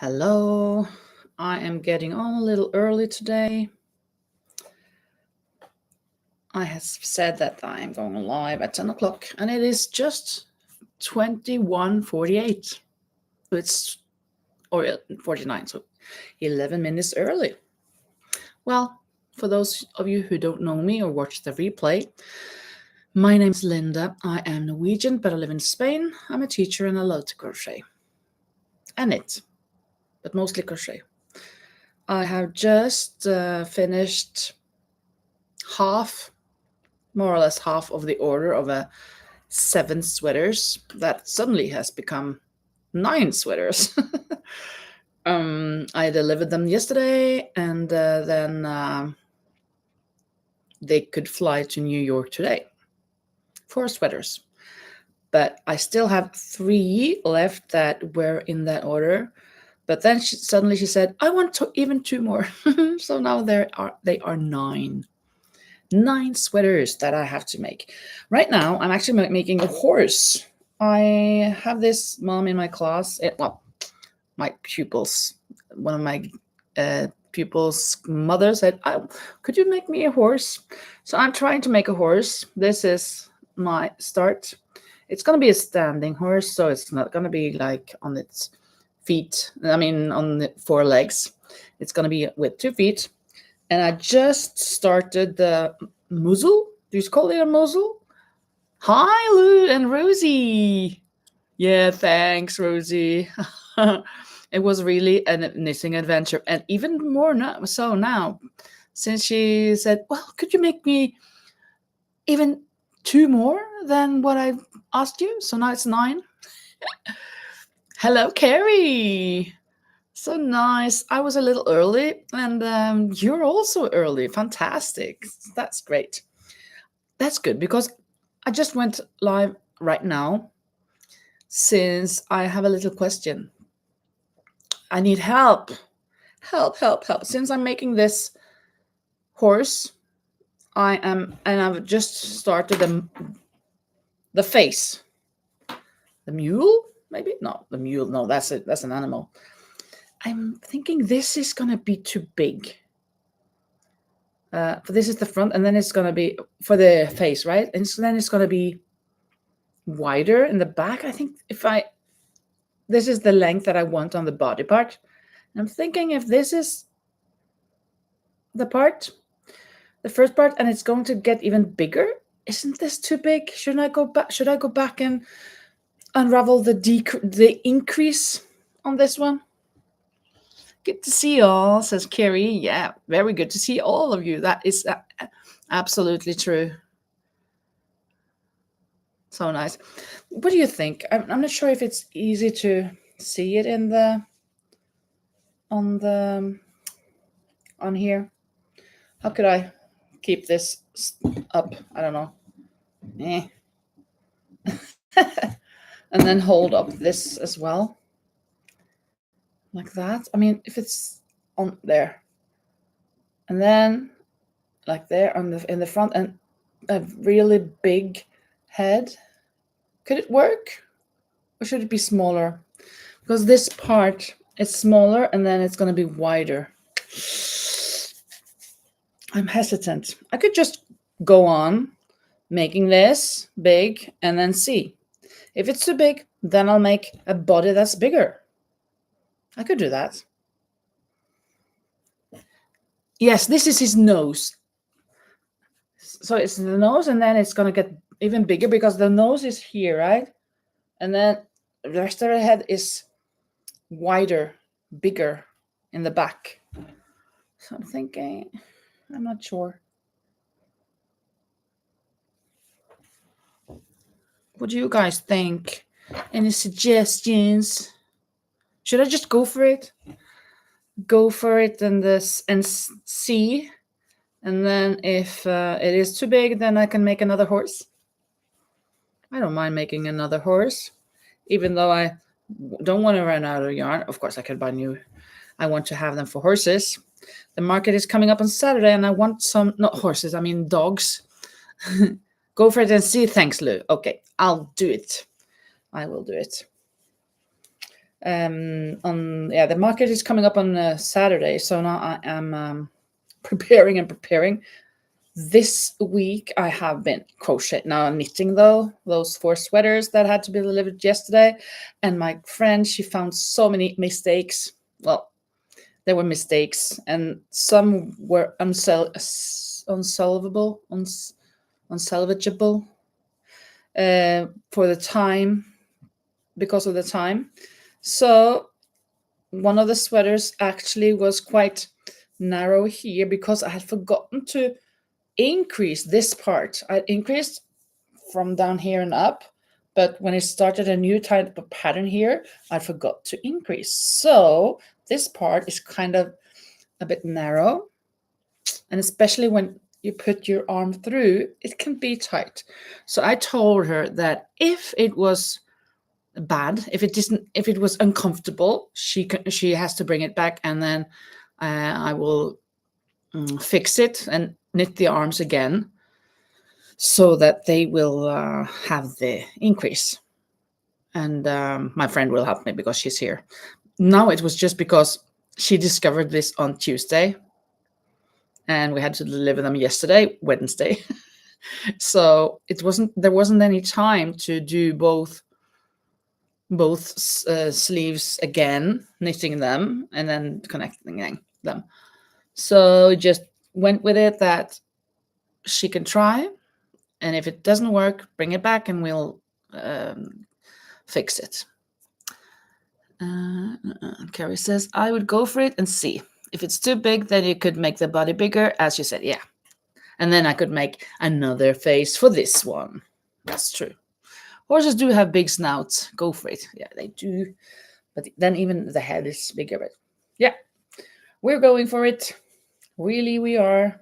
Hello, I am getting on a little early today. I have said that I am going live at 10 o'clock and it is just 21:48. So it's, or 49, so 11 minutes early. Well, for those of you who don't know me or watch the replay, my name is Linda. I am Norwegian, but I live in Spain. I'm a teacher and I love to crochet and knit, but mostly crochet. I have just finished more or less half of the order of 7 sweaters that suddenly has become 9 sweaters. I delivered them yesterday, and then they could fly to New York today. 4 sweaters. But I still have 3 left that were in that order. But then suddenly she said, I want even 2 more. So now they are 9. 9 sweaters that I have to make. Right now, I'm actually making a horse. I have this mom in my class, my pupils. One of my pupils' mother said, could you make me a horse? So I'm trying to make a horse. This is my start. It's going to be a standing horse, so it's not going to be like on its feet. On the 4 legs. It's going to be with 2 feet. And I just started the muzzle. Do you call it a muzzle? Hi, Lou and Rosie. Yeah, thanks, Rosie. It was really a knitting adventure. And even more now, since she said, well, could you make me even 2 more than what I asked you? So now it's 9. Hello, Carrie. So nice. I was a little early, and you're also early. Fantastic. That's great. That's good, because I just went live right now since I have a little question. I need help. Help. Since I'm making this horse, I've just started the face. The mule? Maybe? No, the mule. No, that's it. That's an animal. I'm thinking this is going to be too big. For this is the front, and then it's going to be for the face, right? And so then it's going to be wider in the back. I think this is the length that I want on the body part. And I'm thinking if this is the first part, and it's going to get even bigger, isn't this too big? Should I go back and unravel the increase on this one? Good to see you all, says Carrie. Yeah, very good to see all of you. That is absolutely true. So nice. What do you think? I'm not sure if it's easy to see it on here. How could I keep this up? I don't know. And then hold up this as well. Like that. If it's on there. And then like there in the front, and a really big head. Could it work? Or should it be smaller? Because this part is smaller and then it's going to be wider. I'm hesitant. I could just go on making this big and then see. If it's too big, then I'll make a body that's bigger. I could do that. Yes, this is his nose. So it's the nose, and then it's going to get even bigger because the nose is here, right? And then the rest of the head is wider, bigger in the back. So I'm thinking, I'm not sure. What do you guys think? Any suggestions? Should I just go for it? Go for it and see. And then if it is too big, then I can make another horse. I don't mind making another horse, even though I don't want to run out of yarn. Of course, I could buy new. I want to have them for horses. The market is coming up on Saturday, and I want some, not horses, dogs. Go for it and see. Thanks, Lou. Okay, I'll do it. I will do it. The market is coming up on Saturday, so now I am preparing. This week I have been crocheting, now knitting those 4 sweaters that had to be delivered yesterday, and my friend, she found so many mistakes. Well, there were mistakes, and some were unsalvageable for the time, because of the time. So one of the sweaters actually was quite narrow here because I had forgotten to increase this part. I increased from down here and up, but when it started a new type of pattern here, I forgot to increase. So this part is kind of a bit narrow, and especially when you put your arm through, it can be tight. So I told her that if it was bad, if it was uncomfortable, she has to bring it back, and then I will fix it and knit the arms again so that they will have the increase. And my friend will help me because she's here. Now it was just because she discovered this on Tuesday, and we had to deliver them yesterday, Wednesday. So there wasn't any time to do both sleeves again, knitting them and then connecting them. So just went with it that she can try, and if it doesn't work, bring it back and we'll fix it. Carrie says, I would go for it and see. If it's too big, then you could make the body bigger, as you said. Yeah. And then I could make another face for this one. That's true. Horses do have big snouts. Go for it. Yeah, they do. But then even the head is bigger. But yeah, we're going for it. Really, we are.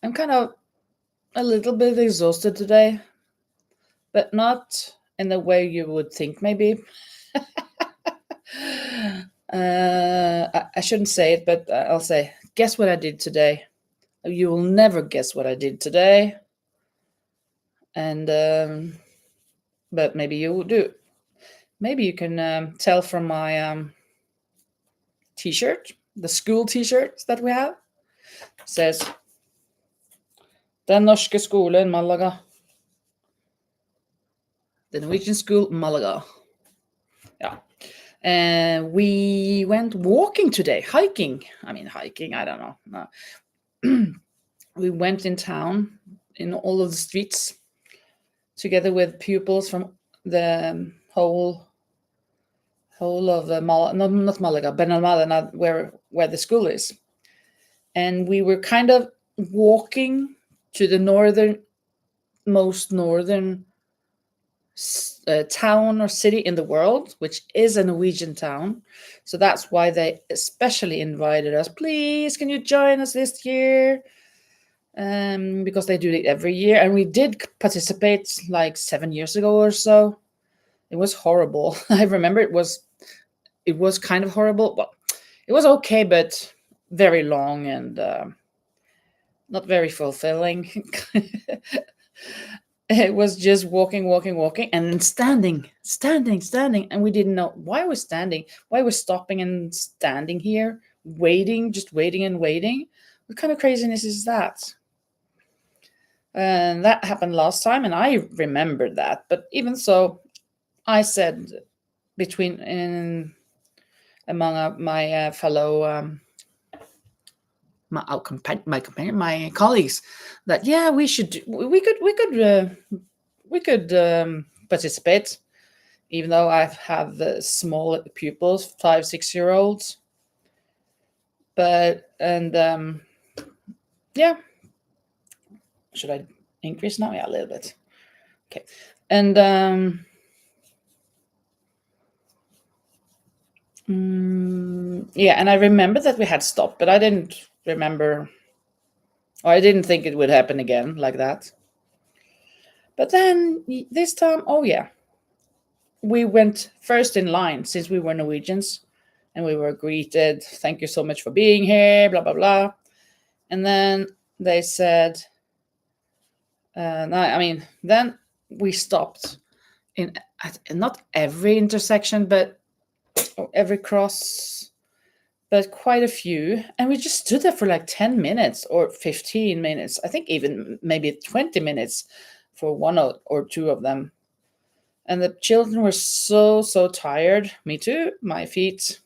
I'm kind of a little bit exhausted today, but not in the way you would think, maybe. I shouldn't say it, but I'll say, guess what I did today? You will never guess what I did today. And but maybe you will do. Maybe you can tell from my t-shirt, the school t-shirts that we have. It says Den norske skolen Malaga. The Norwegian school Malaga. Yeah. And we went walking today, hiking. I don't know. No. We went in town in all of the streets together with pupils from the whole of not Malaga, Benalmádena, where the school is. And we were kind of walking to the most northern town or city in the world, which is a Norwegian town. So that's why they especially invited us. Please, can you join us this year? Because they do it every year, and we did participate like 7 years ago or so. It was horrible. I remember it was kind of horrible. Well, it was okay, but very long and not very fulfilling. It was just walking, and then standing, and we didn't know why we're standing, why we're stopping and standing here, just waiting and waiting. What kind of craziness is that? And that happened last time, and I remembered that. But even so, I said among my fellow my colleagues that we could participate, even though I have the small pupils, 5-6-year-olds. But yeah, should I increase now? Yeah, a little bit. Okay, and yeah, and I remember that we had stopped, but I didn't remember, or I didn't think it would happen again like that. But then this time, oh yeah, we went first in line since we were Norwegians, and we were greeted, thank you so much for being here, blah, blah, blah. And then they said, then we stopped in not every intersection, but every cross, but quite a few. And we just stood there for like 10 minutes or 15 minutes. I think even maybe 20 minutes for one or two of them. And the children were so tired. Me too. My feet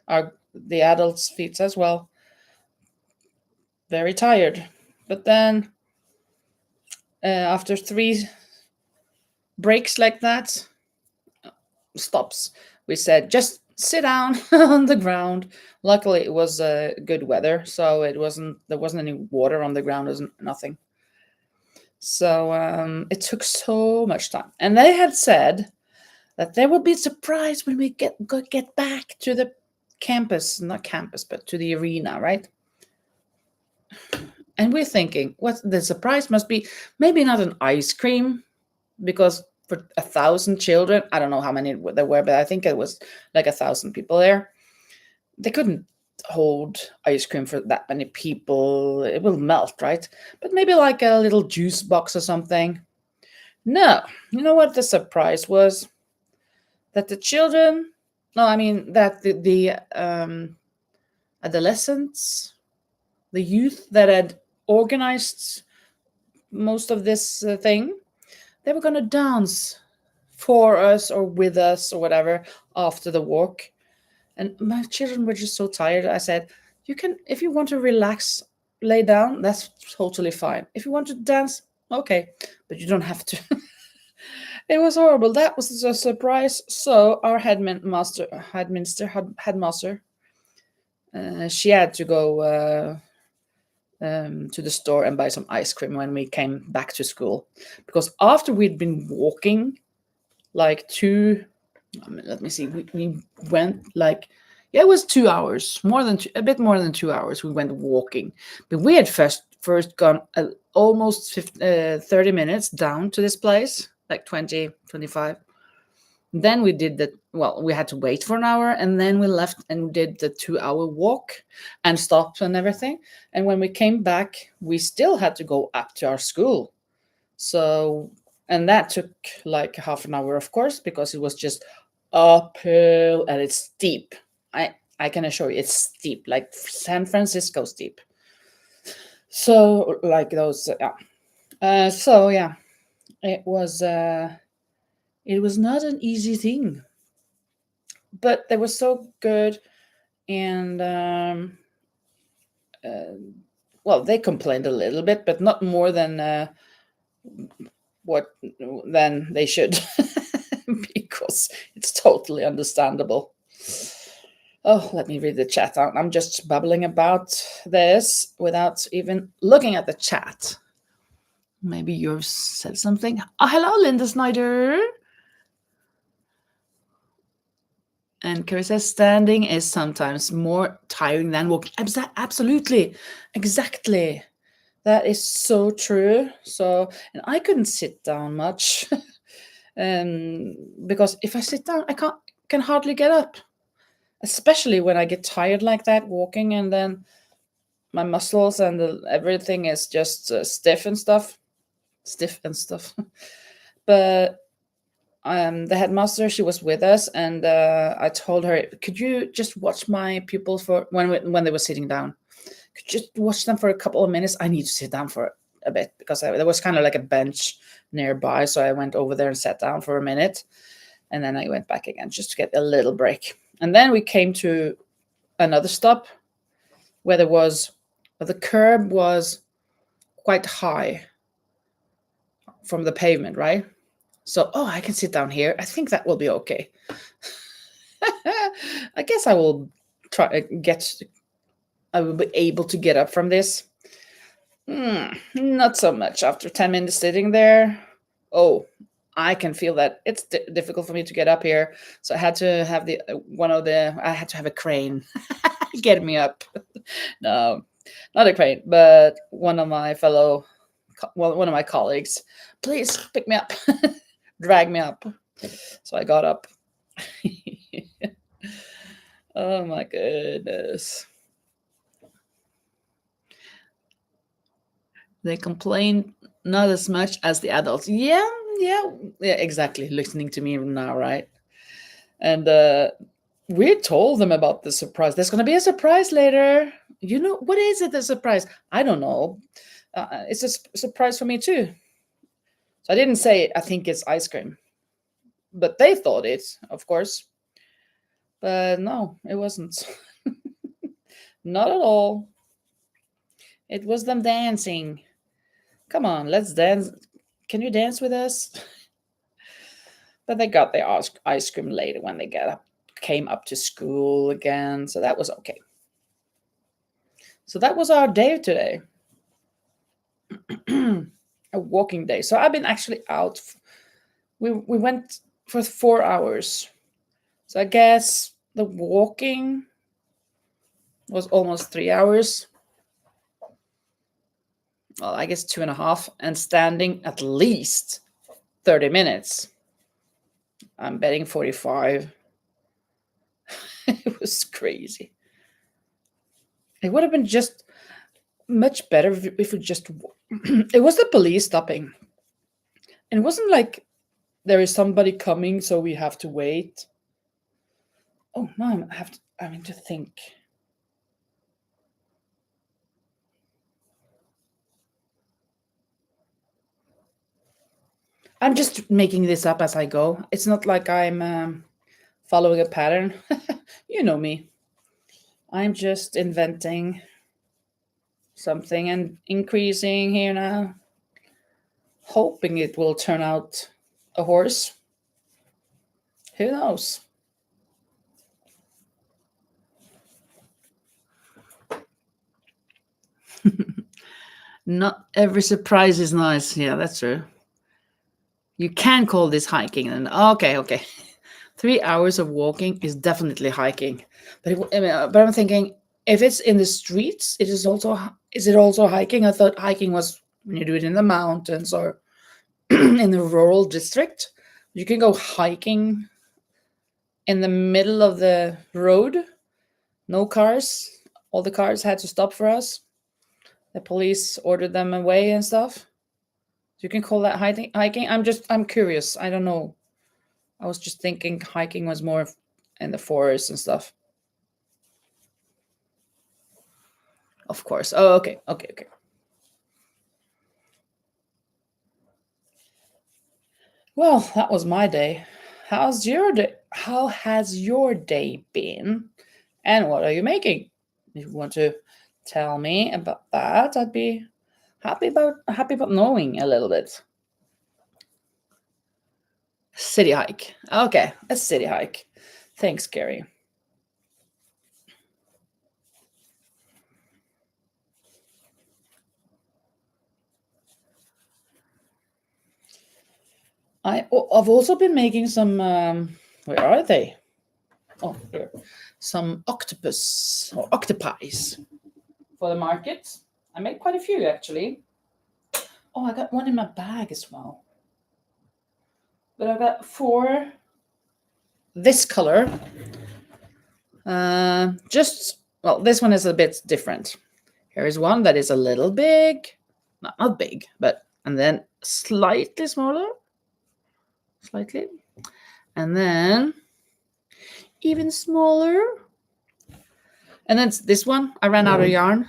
are the adults' feet as well. Very tired. But then after 3 breaks like that, stops, we said just sit down on the ground. Luckily, it was good weather, so there wasn't any water on the ground. There was nothing. So it took so much time, and they had said that they will be surprised when we get back to the campus, not campus, but to the arena, right? And we're thinking, what the surprise must be? Maybe not an ice cream, because for 1,000 children, I don't know how many there were, but I think it was like 1,000 people there. They couldn't hold ice cream for that many people. It will melt, right? But maybe like a little juice box or something. No, you know what the surprise was? That the children, no, I mean that the adolescents, the youth that had organized most of this thing, they were going to dance for us or with us or whatever after the walk. And my children were just so tired. I said, you can, if you want to relax, lay down, that's totally fine. If you want to dance, okay, but you don't have to. It was horrible. That was a surprise. So our headmaster, she had to go to the store and buy some ice cream when we came back to school, because after we'd been walking like let me see, we went like, yeah, it was 2 hours, a bit more than 2 hours. We went walking, but we had first gone almost 30 minutes down to this place, like 20, 25. Then we did we had to wait for an hour, and then we left and did the 2-hour walk and stopped and everything. And when we came back, we still had to go up to our school. So, and that took like half an hour, of course, because it was just uphill and it's steep. I can assure you, it's steep, like San Francisco steep. So, like those, yeah. So yeah, it was not an easy thing, but they were so good. And well, they complained a little bit, but not more than than they should, because it's totally understandable. Oh, let me read the chat out. I'm just babbling about this without even looking at the chat. Maybe you've said something. Oh, hello, Linda Snyder. And Carrie says standing is sometimes more tiring than walking. Absolutely. Exactly. That is so true. So, and I couldn't sit down much. Because if I sit down, I can hardly get up. Especially when I get tired like that walking, and then my muscles and everything is just stiff and stuff. But the headmaster, she was with us, and I told her, could you just watch my pupils for when they were sitting down? Could you just watch them for a couple of minutes? I need to sit down for a bit, because there was kind of like a bench nearby. So I went over there and sat down for a minute, and then I went back again just to get a little break. And then we came to another stop where the curb was quite high from the pavement, right? So, I can sit down here. I think that will be okay. I guess I will I will be able to get up from this. Not so much after 10 minutes sitting there. Oh, I can feel that it's difficult for me to get up here. So I had to have I had to have a crane get me up. No, not a crane, but one of my colleagues, please pick me up, drag me up. So I got up. Oh my goodness. They complained not as much as the adults. Yeah, exactly. Listening to me now, right? And we told them about the surprise. There's going to be a surprise later. You know, what is it, the surprise? I don't know. It's a surprise for me too. So I didn't say I think it's ice cream, but they thought it, of course. But no, it wasn't. Not at all. It was them dancing. Come on, let's dance. Can you dance with us? But they got their ice cream later when they came up to school again. So that was okay. So that was our day today. A walking day. So I've been actually out. We went for 4 hours. So I guess the walking was almost 3 hours. Well, I guess 2.5, and standing at least 30 minutes. I'm betting 45. It was crazy. It would have been just much better if we just. It was the police stopping. And it wasn't like there is somebody coming, so we have to wait. Oh, no, I mean to think. I'm just making this up as I go. It's not like I'm following a pattern. You know me. I'm just inventing something and increasing here now, hoping it will turn out a horse. Who knows? Not every surprise is nice. Yeah, that's true. You can call this hiking. And okay. 3 hours of walking is definitely hiking. But I'm thinking, if it's in the streets, is it also hiking? I thought hiking was when you do it in the mountains or in the rural district. You can go hiking in the middle of the road. No cars. All the cars had to stop for us. The police ordered them away and stuff. You can call that hiking. I'm curious. I don't know. I was just thinking hiking was more in the forest and stuff. Of course. Oh, okay. Well, that was my day. How's your day? How has your day been? And what are you making? If you want to tell me about that, I'd be happy about knowing a little bit. City hike. Okay, a city hike. Thanks, Gary. I've also been making some. Where are they? Oh, here. Some octopus or octopi for the market. I made quite a few actually. Oh, I got one in my bag as well. But I got 4 this color. This one is a bit different. Here is one that is a little big, not big, and then slightly smaller, and then even smaller. And then this one, I ran out of yarn,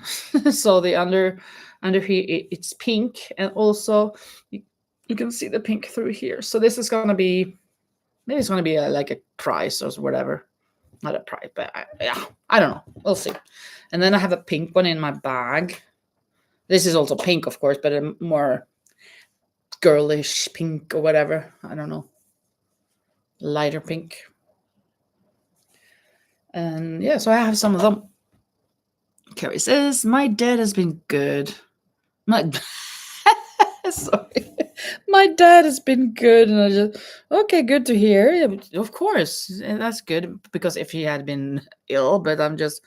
so the under here it's pink, and also you can see the pink through here. So this is gonna be maybe it's gonna be like a price or whatever. Not a price, but I don't know. We'll see. And then I have a pink one in my bag. This is also pink, of course, but a more girlish pink or whatever. I don't know. Lighter pink. And yeah, so I have some of them. Carrie says, my dad has been good. Sorry. My dad has been good. And I just, okay, good to hear. Yeah, of course. That's good because if he had been ill, but I'm just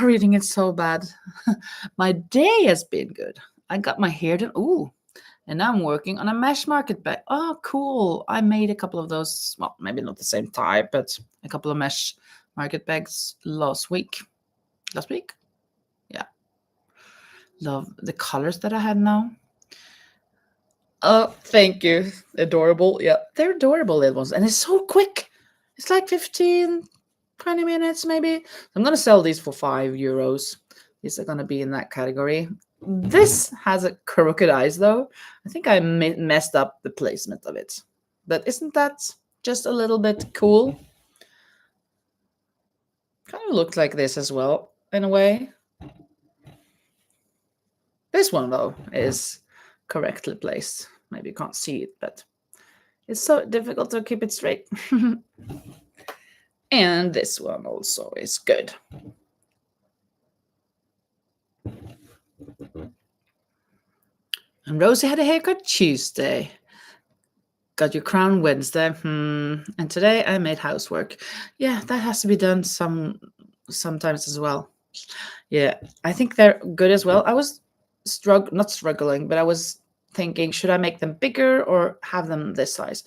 reading it so bad. My day has been good. I got my hair done. Ooh. And I'm working on a mesh market bag. Oh, cool. I made a couple of those. Well, maybe not the same type, but a couple of mesh market bags last week. Yeah. Love the colors that I have now. Oh, thank you. Adorable. Yeah, they're adorable little ones. And it's so quick. It's like 15, 20 minutes maybe. I'm going to sell these for €5. These are going to be in that category. This has a crooked eyes though. I think I messed up the placement of it. But isn't that just a little bit cool? Kind of looked like this as well, in a way. This one though is correctly placed. Maybe you can't see it, but it's so difficult to keep it straight. And this one also is good. And Rosie had a haircut Tuesday. Got your crown Wednesday. And today I made housework. Yeah, that has to be done sometimes as well. Yeah, I think they're good as well. I was not struggling, but I was thinking, should I make them bigger or have them this size?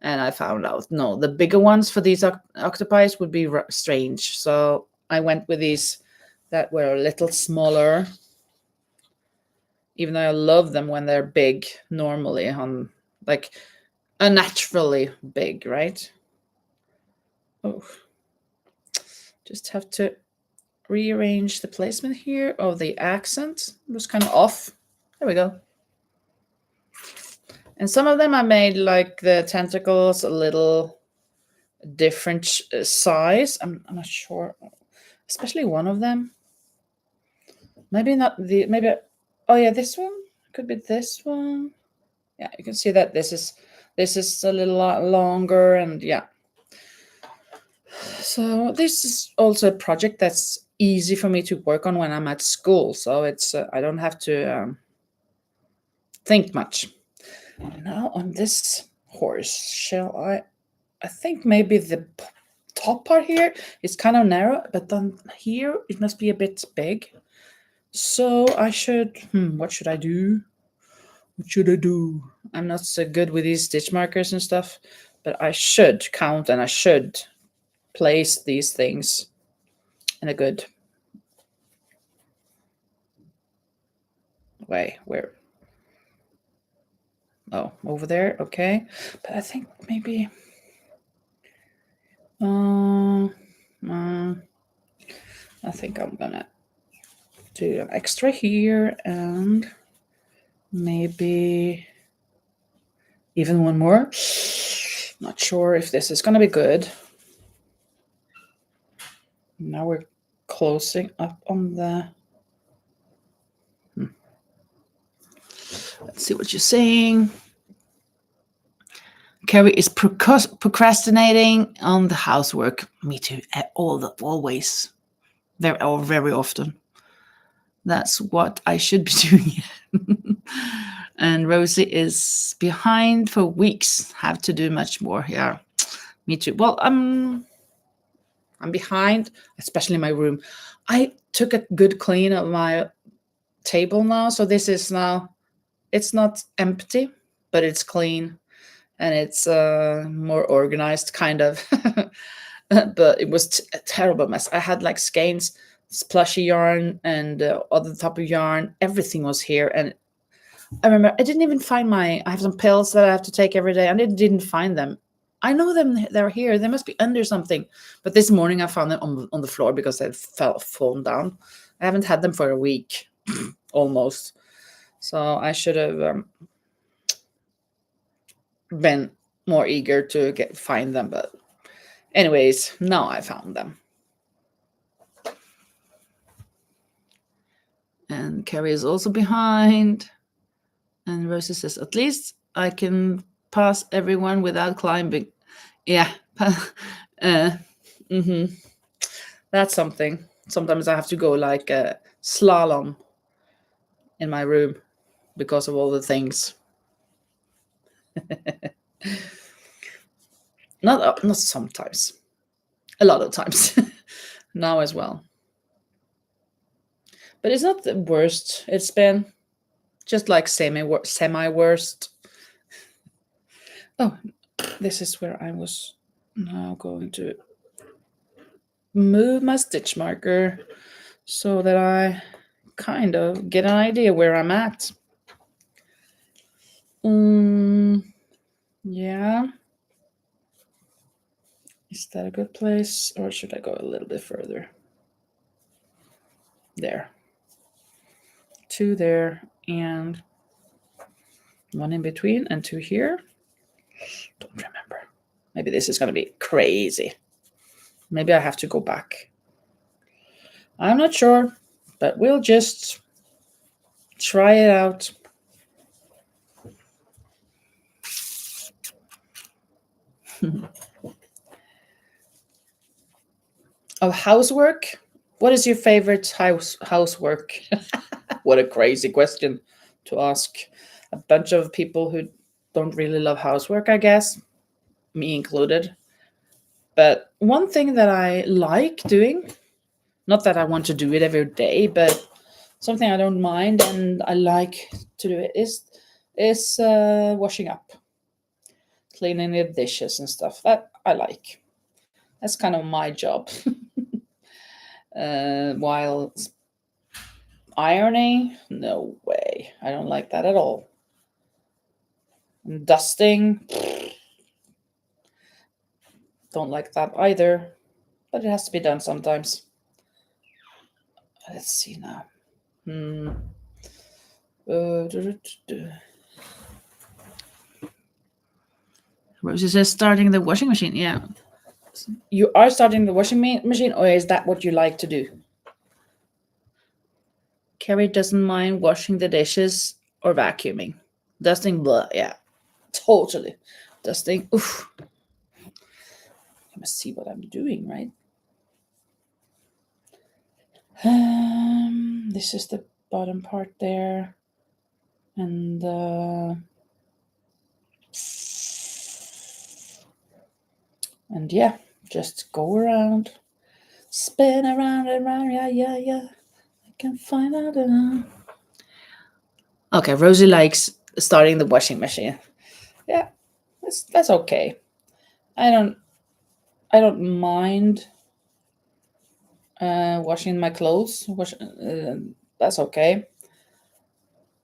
And I found out, no, the bigger ones for these octopi would be strange. So I went with these that were a little smaller, even though I love them when they're big normally, on like unnaturally big, right? Oh, just have to rearrange the placement here. Oh, the accent was kind of off. There we go. And some of them I made like the tentacles a little different size. I'm not sure, especially one of them. Maybe not the, maybe, oh yeah, this one could be this one. Yeah, you can see that this is a little longer, and yeah. So this is also a project that's easy for me to work on when I'm at school. So it's I don't have to think much. Now on this horse, shall I think maybe the top part here is kind of narrow, but then here it must be a bit big. So I should, what should I do? What should I do? I'm not so good with these stitch markers and stuff, but I should count and I should place these things in a good way. Where? Oh, over there. Okay. But I think maybe I think I'm gonna do an extra here and maybe even one more. Not sure if this is gonna be good. Now we're closing up on the. Let's see what you're saying. Carrie is procrastinating on the housework. Me too. Always. Very often. That's what I should be doing. And Rosie is behind for weeks. Have to do much more here. Me too. Well, I'm behind, especially in my room. I took a good clean of my table now, so this is now, it's not empty, but it's clean and it's more organized, kind of. But it was a terrible mess. I had like skeins, plushy yarn, and other type of yarn. Everything was here, and I remember I didn't even find I have some pills that I have to take every day, and I didn't find them. I know them; they're here. They must be under something. But this morning I found them on the floor because they fallen down. I haven't had them for a week, almost. So I should have been more eager to find them. But anyways, now I found them. And Carrie is also behind. And Rosie says, at least I can pass everyone without climbing. Yeah. That's something. Sometimes I have to go like a slalom in my room because of all the things. Not sometimes. A lot of times. Now as well. But it's not the worst. It's been just like semi-worst. Oh, this is where I was now going to move my stitch marker so that I kind of get an idea where I'm at. Yeah. Is that a good place, or should I go a little bit further? There. 2 there, and 1 in between, and 2 here. Don't remember. Maybe this is going to be crazy. Maybe I have to go back. I'm not sure, but we'll just try it out. Of housework, what is your favorite housework? What a crazy question to ask a bunch of people who don't really love housework, I guess, me included. But one thing that I like doing, not that I want to do it every day, but something I don't mind and I like to do it is washing up, cleaning the dishes and stuff. That I like. That's kind of my job. While ironing, no way. I don't like that at all. And dusting, don't like that either. But it has to be done sometimes. Let's see now. Rosie says starting the washing machine. Yeah. You are starting the washing machine, or is that what you like to do? Carrie doesn't mind washing the dishes or vacuuming. Dusting, blah, yeah. Totally. Dusting, oof. I must see what I'm doing, right? This is the bottom part there. And yeah, just go around. Spin around and around, yeah. I can find out. Okay, Rosie likes starting the washing machine. Yeah, that's okay. I don't mind washing my clothes. That's okay.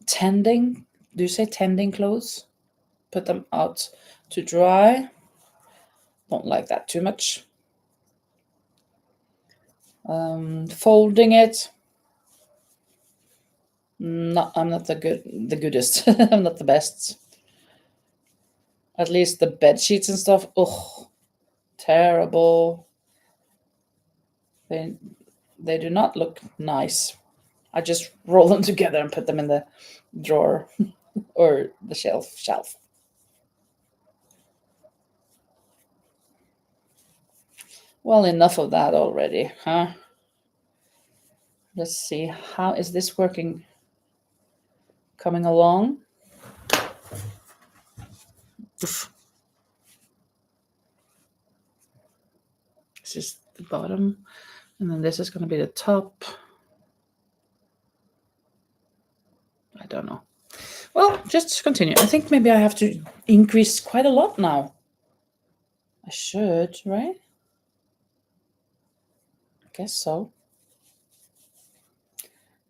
Tending. Do you say tending clothes? Put them out to dry. Don't like that too much. Folding it. No, I'm not the goodest. I'm not the best. At least the bed sheets and stuff. Ugh, terrible. They do not look nice. I just roll them together and put them in the drawer or the shelf. Well, enough of that already, huh? Let's see, how is this working? Coming along? Oof. This is the bottom, and then this is going to be the top. I don't know. Well, just continue. I think maybe I have to increase quite a lot now. I should, right? I guess so.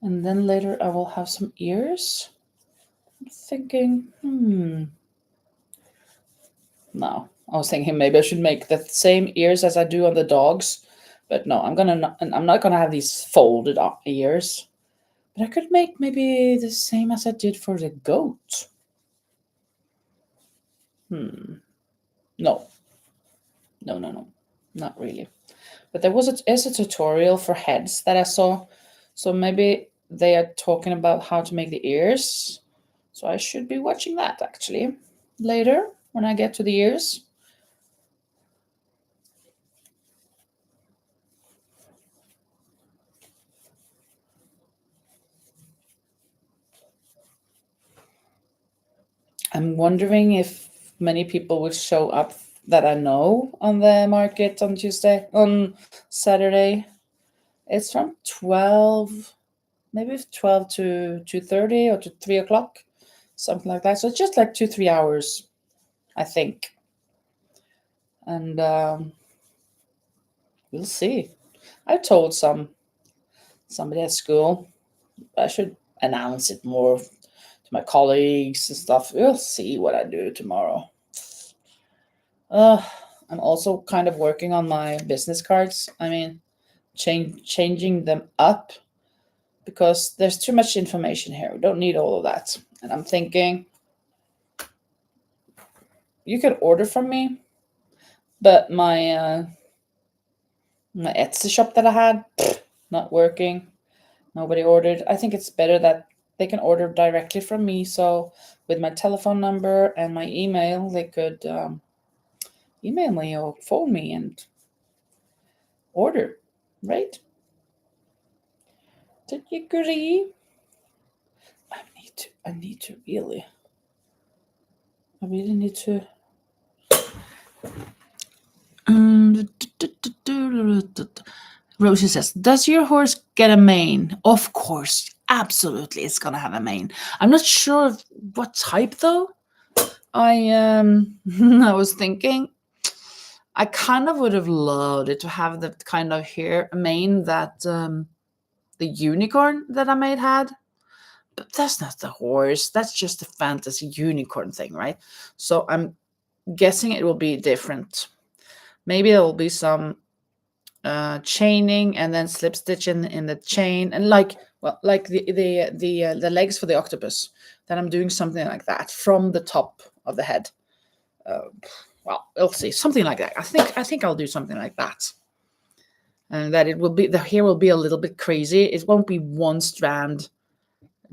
And then later I will have some ears. I'm thinking, no. I was thinking maybe I should make the same ears as I do on the dogs. But no, I'm not gonna have these folded ears. But I could make maybe the same as I did for the goat. No. No. Not really. But there is a tutorial for heads that I saw. So maybe they are talking about how to make the ears. So I should be watching that actually later when I get to the ears. I'm wondering if many people will show up that I know on the market on Saturday. It's from 12, maybe 12 to 2:30 or to 3 o'clock, something like that. So it's just like 2-3 hours, I think. And we'll see. I told somebody at school I should announce it more to my colleagues and stuff. We'll see what I do tomorrow. I'm also kind of working on my business cards. I mean, changing them up because there's too much information here. We don't need all of that. And I'm thinking you could order from me, but my Etsy shop that I had, not working. Nobody ordered. I think it's better that they can order directly from me. So with my telephone number and my email, they could email me or phone me and order, right? Did you agree? I really need to. Rosie says, does your horse get a mane? Of course, absolutely, it's gonna have a mane. I'm not sure of what type though. I I was thinking I kind of would have loved it to have the kind of hair mane that the unicorn that I made had. But that's not the horse. That's just a fantasy unicorn thing, right? So I'm guessing it will be different. Maybe there will be some chaining and then slip stitch in the chain, and like the legs for the octopus. Then I'm doing something like that from the top of the head. Well, we'll see, something like that. I think I'll do something like that, and that it will be, the hair will be a little bit crazy. It won't be one strand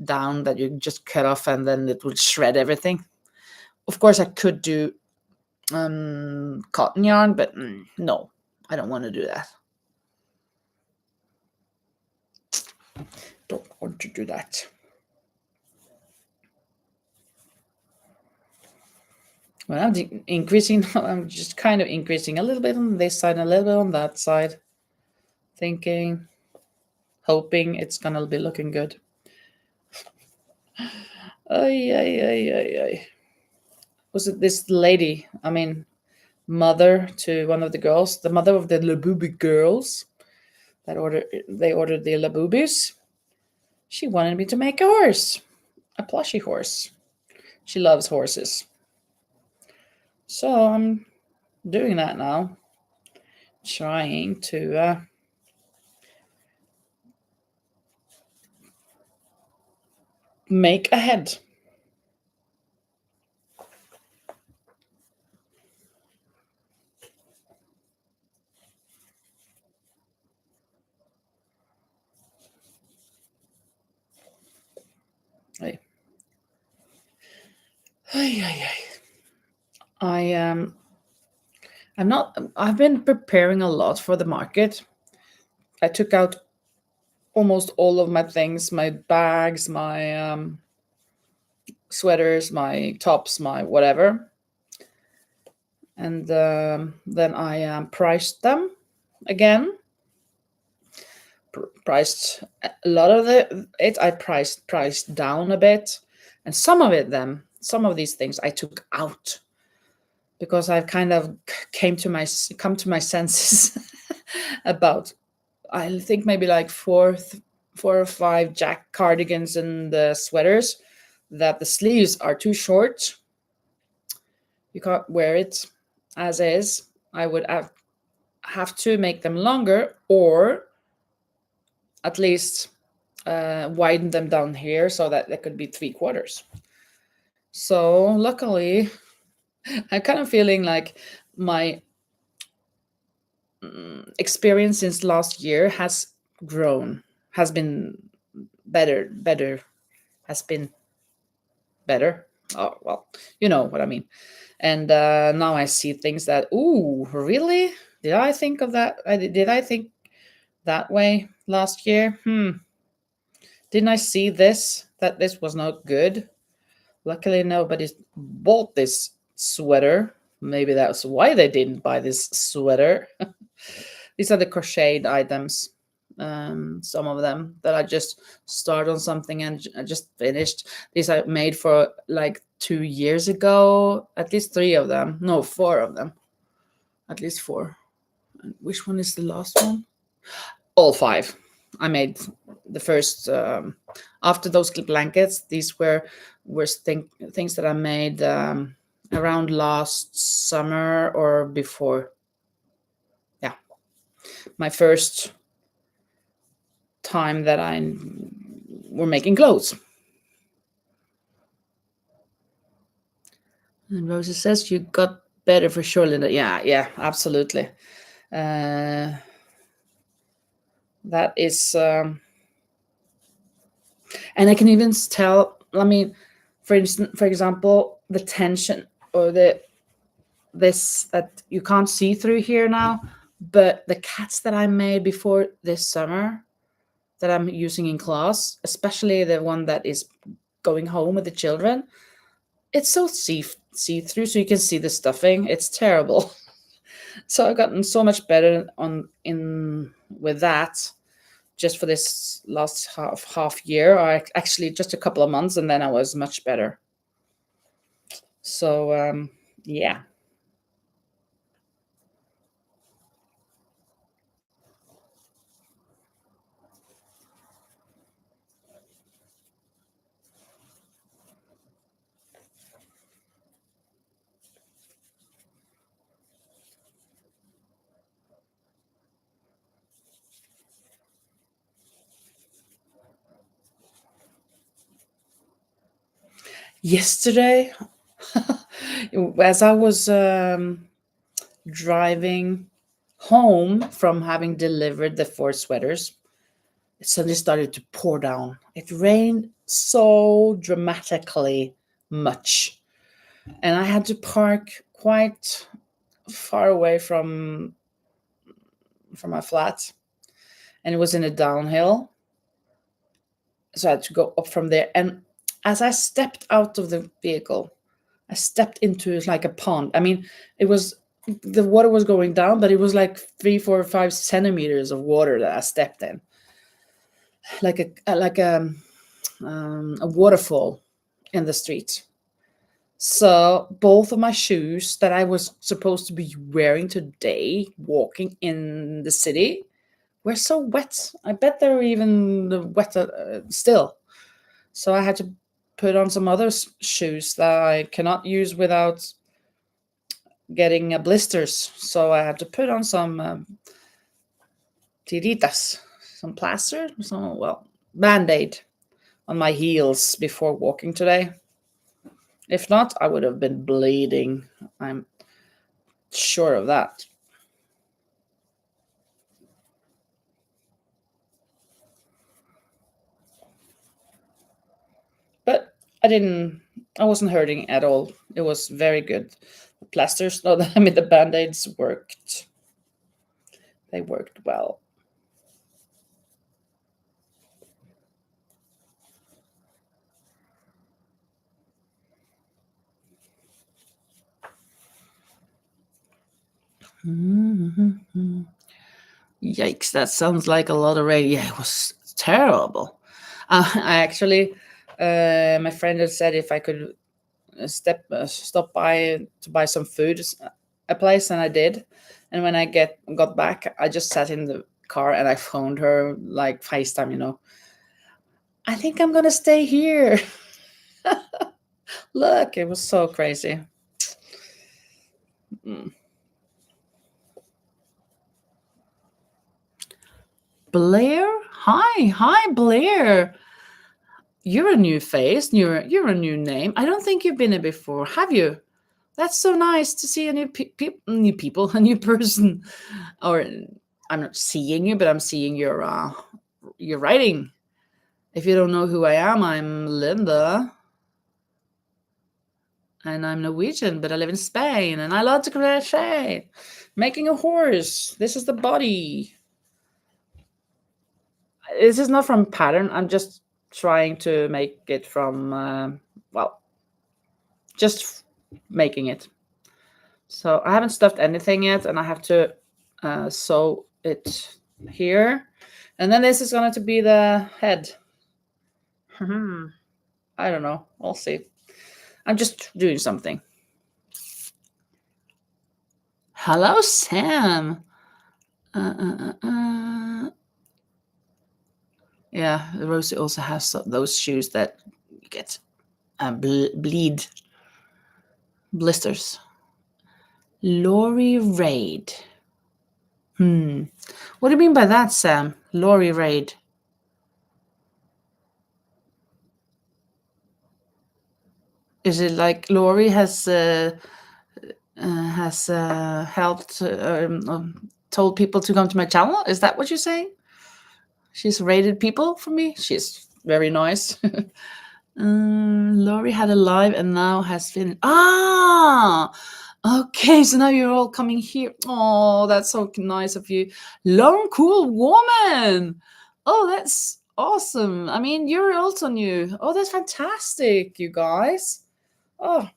down that you just cut off and then it will shred everything. Of course, I could do cotton yarn, but no, I don't want to do that. Don't want to do that. Well, I'm increasing. I'm just kind of increasing a little bit on this side, a little bit on that side. Thinking, hoping it's gonna be looking good. Ay. Was it this lady? I mean, mother to one of the girls, the mother of the Labubu girls that they ordered the Labubus. She wanted me to make a horse, a plushy horse. She loves horses. So I'm doing that now, trying to make a head. I've been preparing a lot for the market. I took out almost all of my things, my bags, my sweaters, my tops, my whatever. And then I priced them again. Priced a lot of it. I priced down a bit, and some of these things I took out because I've kind of come to my senses about, I think maybe like four or five jack cardigans and the sweaters that the sleeves are too short. You can't wear it as is. I would have to make them longer, or at least widen them down here so that they could be 3/4. So luckily, I'm kind of feeling like my experience since last year has grown, has been better, has been better. Oh, well, you know what I mean. And now I see things that, ooh, really? Did I think of that? Did I think that way last year? Didn't I see this, that this was not good? Luckily, nobody bought this sweater. Maybe that's why they didn't buy this sweater. These are the crocheted items. Some of them that I just started on something and I just finished. These I made for like 2 years ago. At least 3 of them. No, 4 of them. At least 4. And which one is the last one? All 5. I made the first after those blankets. These were were things that I made around last summer or before. Yeah, my first time that I were making clothes. And Rosie says you got better for sure, Linda. Yeah, absolutely. That is, and I can even tell. I mean, for instance, for example, the tension or this that you can't see through here now, but the cats that I made before this summer that I'm using in class, especially the one that is going home with the children, it's so see through, so you can see the stuffing. It's terrible. So I've gotten so much better on in with that just for this last half year, or actually just a couple of months, and then I was much better. So yeah. Yesterday, as I was driving home from having delivered the 4 sweaters, it suddenly started to pour down. It rained so dramatically much, and I had to park quite far away from my flat, and it was in a downhill, so I had to go up from there. And as I stepped out of the vehicle, I stepped into like a pond. I mean, it was the water was going down, but it was like 3, 4, 5 centimeters of water that I stepped in, like a waterfall in the street. So both of my shoes that I was supposed to be wearing today, walking in the city, were so wet. I bet they were even wetter still. So I had to put on some other shoes that I cannot use without getting blisters. So I had to put on some tiritas, some plaster, some, well, band-aid on my heels before walking today. If not, I would have been bleeding. I'm sure of that. But I wasn't hurting at all. It was very good. The plasters, no, I mean, the band-aids worked. They worked well. Yikes, that sounds like a lot of rain. Yeah, it was terrible. I actually, my friend had said if I could stop by to buy some food a place, and I did. And when I got back, I just sat in the car and I phoned her like FaceTime. I think I'm gonna stay here. Look, it was so crazy. Mm. Blair, hi, Blair. You're a new face. You're a new name. I don't think you've been here before, have you? That's so nice to see a new people, a new person. Or I'm not seeing you, but I'm seeing your writing. If you don't know who I am, I'm Linda, and I'm Norwegian, but I live in Spain, and I love to crochet, making a horse. This is the body. This is not from pattern. I'm just trying to make it from well, just making it. So I haven't stuffed anything yet, and I have to sew it here. And then this is going to be the head. I don't know. We'll see. I'm just doing something. Hello, Sam. Yeah, Rosie also has those shoes that you get bleed blisters. Lori Raid. What do you mean by that, Sam? Lori Raid. Is it like Lori has helped told people to come to my channel? Is that what you're saying? She's raided people for me. She's very nice. Lori had a live and now has finished. Okay, so now you're all coming here. Oh, that's so nice of you. Long cool woman. Oh, that's awesome. I mean, you're also new. Oh, that's fantastic, you guys. Oh,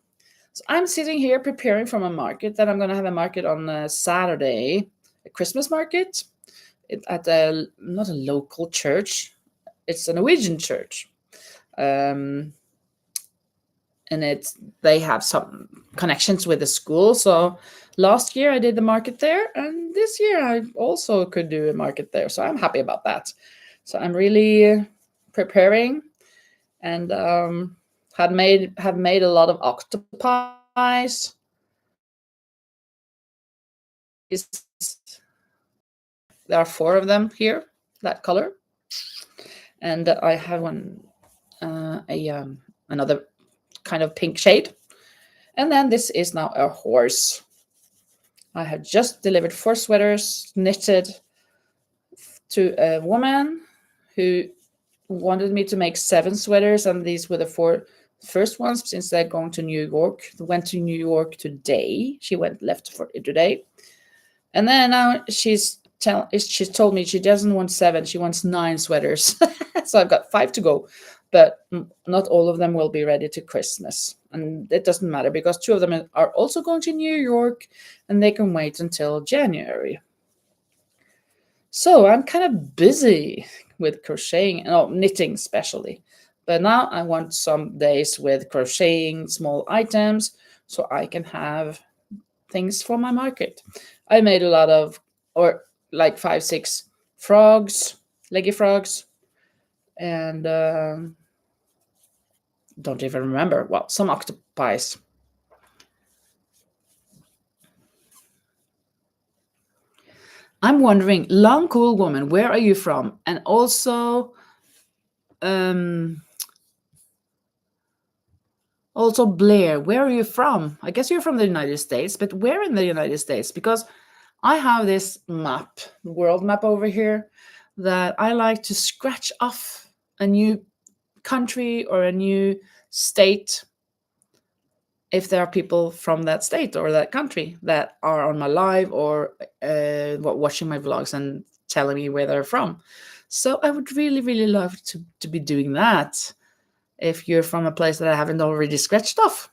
so I'm sitting here preparing for my market. That I'm going to have a market on Saturday, a Christmas market at not a local church. It's a Norwegian church. And they have some connections with the school. So last year I did the market there, and this year I also could do a market there. So I'm happy about that. So I'm really preparing, and have made a lot of octopies. There are 4 of them here, that color, and I have one another kind of pink shade. And then this is now a horse. I have just delivered 4 sweaters knitted to a woman who wanted me to make 7 sweaters, and these were the 4 first ones since they're going to New York. They went to New York today. She left for today, and then now she's told me she doesn't want 7, she wants 9 sweaters. So I've got 5 to go, but not all of them will be ready to Christmas. And it doesn't matter because 2 of them are also going to New York, and they can wait until January. So I'm kind of busy with crocheting, knitting especially. But now I want some days with crocheting small items so I can have things for my market. I made a lot of, or like 5, 6 frogs, leggy frogs, and don't even remember. Well, some octopies. I'm wondering, long cool woman, where are you from? And also, Blair, where are you from? I guess you're from the United States, but where in the United States? Because I have this map, world map over here, that I like to scratch off a new country or a new state if there are people from that state or that country that are on my live or watching my vlogs and telling me where they're from. So I would really, really love to be doing that if you're from a place that I haven't already scratched off.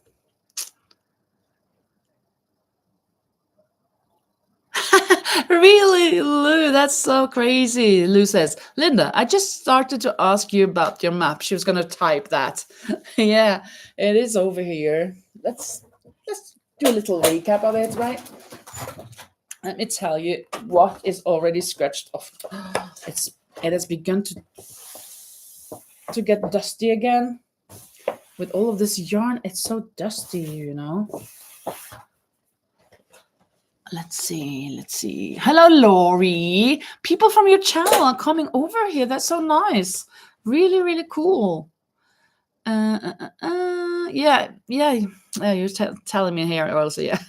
Really, Lou? That's so crazy. Lou says, Linda, I just started to ask you about your map. She was going to type that. Yeah, it is over here. Let's do a little recap of it, right? Let me tell you what is already scratched off. It has begun to get dusty again. With all of this yarn, it's so dusty, you know. Let's see. Hello, Lori. People from your channel are coming over here. That's so nice. Really, really cool. Yeah. You're telling me here also, yeah.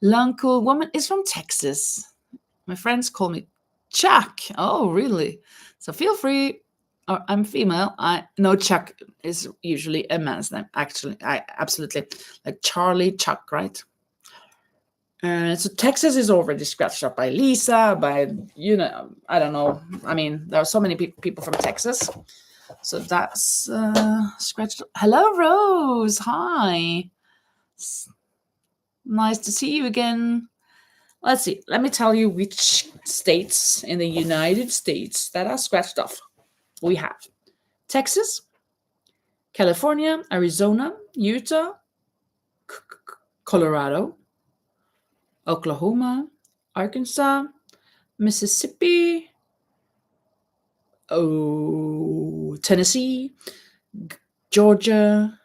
Long cool woman is from Texas. My friends call me Chuck. Oh, really? So feel free. Or I'm female. I know Chuck is usually a man's name. Actually, I absolutely like Charlie Chuck, right? So Texas is already scratched up by Lisa, by, I don't know. I mean, there are so many people from Texas. So that's scratched. Hello, Rose. Hi. Nice to see you again. Let's see. Let me tell you which states in the United States that are scratched off. We have Texas, California, Arizona, Utah, Colorado, Oklahoma, Arkansas, Mississippi, Tennessee, Georgia,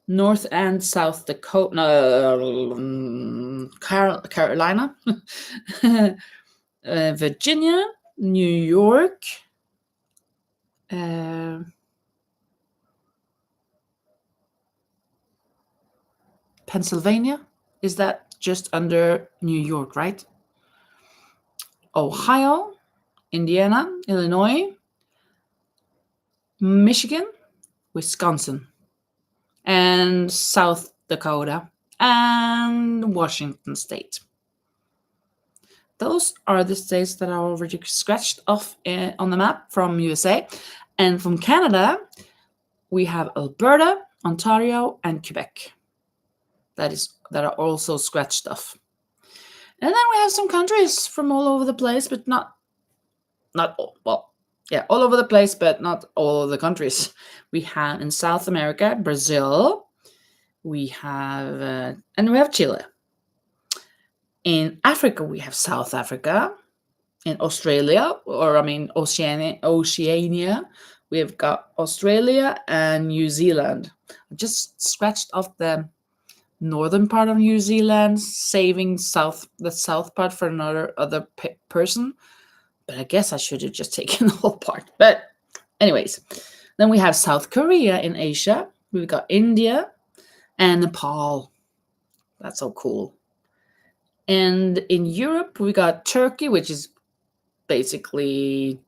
North and South Dakota, Carolina, Virginia, New York, Pennsylvania. Is that just under New York, right? Ohio, Indiana, Illinois, Michigan, Wisconsin, and South Dakota, and Washington State. Those are the states that are already scratched off on the map from USA. And from Canada, we have Alberta, Ontario, and Quebec. That are also scratched off. And then we have some countries from all over the place, but not all. Well, yeah, all over the place, but not all of the countries. We have in South America, Brazil. We have and we have Chile. In Africa, we have South Africa. In Australia, Oceania, we have got Australia and New Zealand. I just scratched off the northern part of New Zealand, saving the south part for other person. But I guess I should have just taken the whole part. But anyways, then we have South Korea in Asia. We've got India and Nepal. That's so cool. And in Europe, we got Turkey, which is basically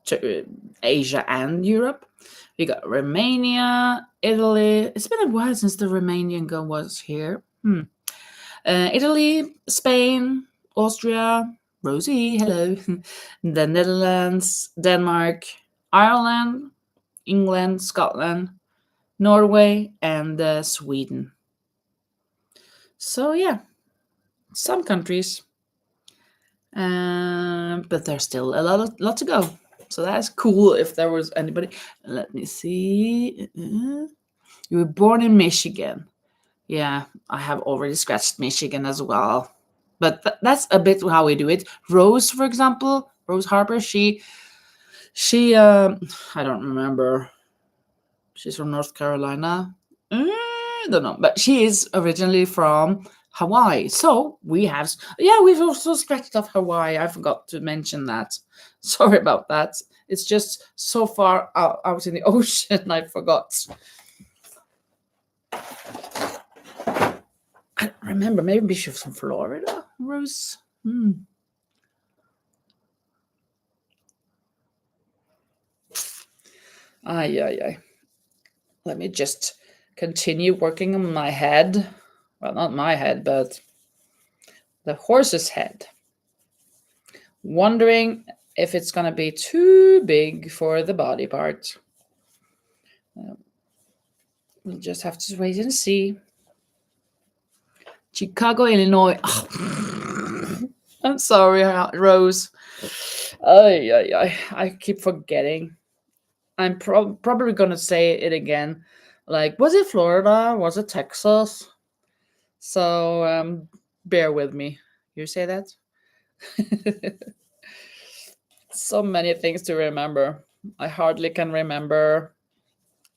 Asia and Europe. We got Romania, Italy. It's been a while since the Romanian girl was here. Italy, Spain, Austria, Rosie, hello. The Netherlands, Denmark, Ireland, England, Scotland, Norway, and Sweden. So yeah, some countries. But there's still a lot to go. So that's cool if there was anybody. Let me see. You were born in Michigan. Yeah, I have already scratched Michigan as well. But that's a bit how we do it. Rose, for example, Rose Harper, she I don't remember. She's from North Carolina. I don't know, but she is originally from Hawaii. So we've also scratched off Hawaii. I forgot to mention that. Sorry about that. It's just so far out in the ocean, I forgot. I don't remember. Maybe she's from Florida, Rose. Ay. Let me just continue working on my head. Well, not my head, but the horse's head. Wondering if it's going to be too big for the body part. We'll just have to wait and see. Chicago, Illinois. I'm sorry, Rose. I keep forgetting. I'm probably going to say it again. Like, was it Florida? Was it Texas? So bear with me. You say that? So many things to remember. I hardly can remember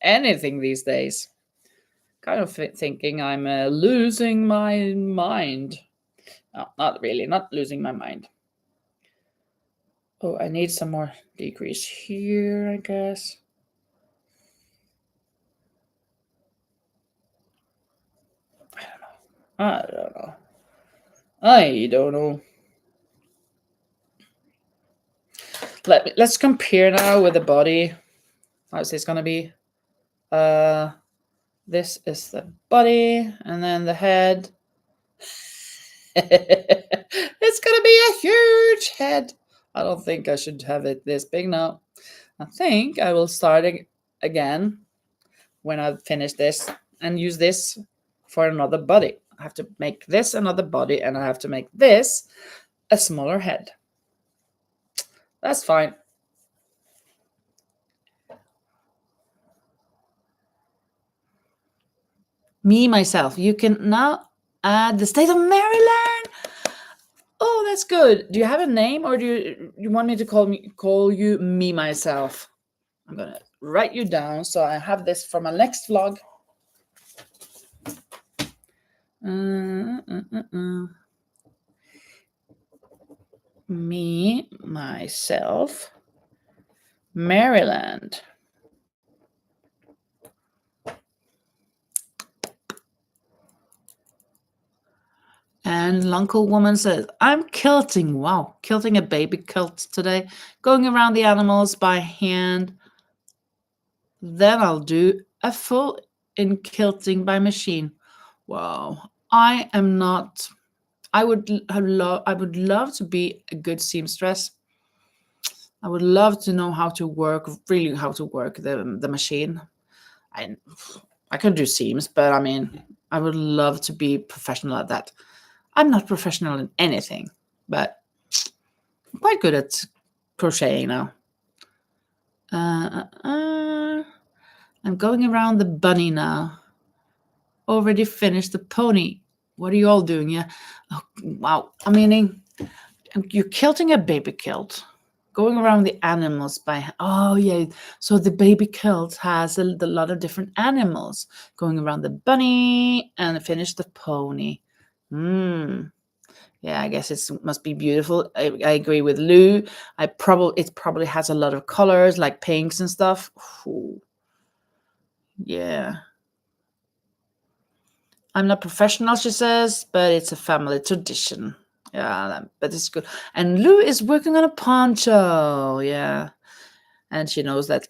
anything these days. Kind of thinking I'm losing my mind. No, not really, not losing my mind. Oh, I need some more decrease here, I guess. I don't know. Let's compare now with the body. How's this gonna be? This is the body, and then the head. It's gonna be a huge head. I don't think I should have it this big now. I think I will start again when I finish this and use this for another body. I have to make this another body, and I have to make this a smaller head. That's fine. Me, myself. You can now add the state of Maryland. Oh, that's good. Do you have a name, or do you want me to call you me, myself? I'm gonna write you down so I have this for my next vlog. Me, myself, Maryland. And Uncle Woman says, I'm quilting. Wow, quilting a baby quilt today. Going around the animals by hand. Then I'll do a full in quilting by machine. Wow. I am not. I would love to be a good seamstress. I would love to know how to work, really how to work the machine. I I can do seams, but I mean, I would love to be professional at that. I'm not professional in anything, but I'm quite good at crocheting now. I'm going around the bunny now. Already finished the pony. What are you all doing? Yeah. Oh, wow. I mean, you're quilting a baby quilt. Going around the animals by. Oh, yeah. So the baby quilt has a lot of different animals. Going around the bunny and finish the pony. Yeah, I guess it must be beautiful. I agree with Lou. It probably has a lot of colors like pinks and stuff. Ooh, yeah. I'm not professional, she says, but it's a family tradition. Yeah, but it's good. And Lou is working on a poncho. Yeah, and she knows that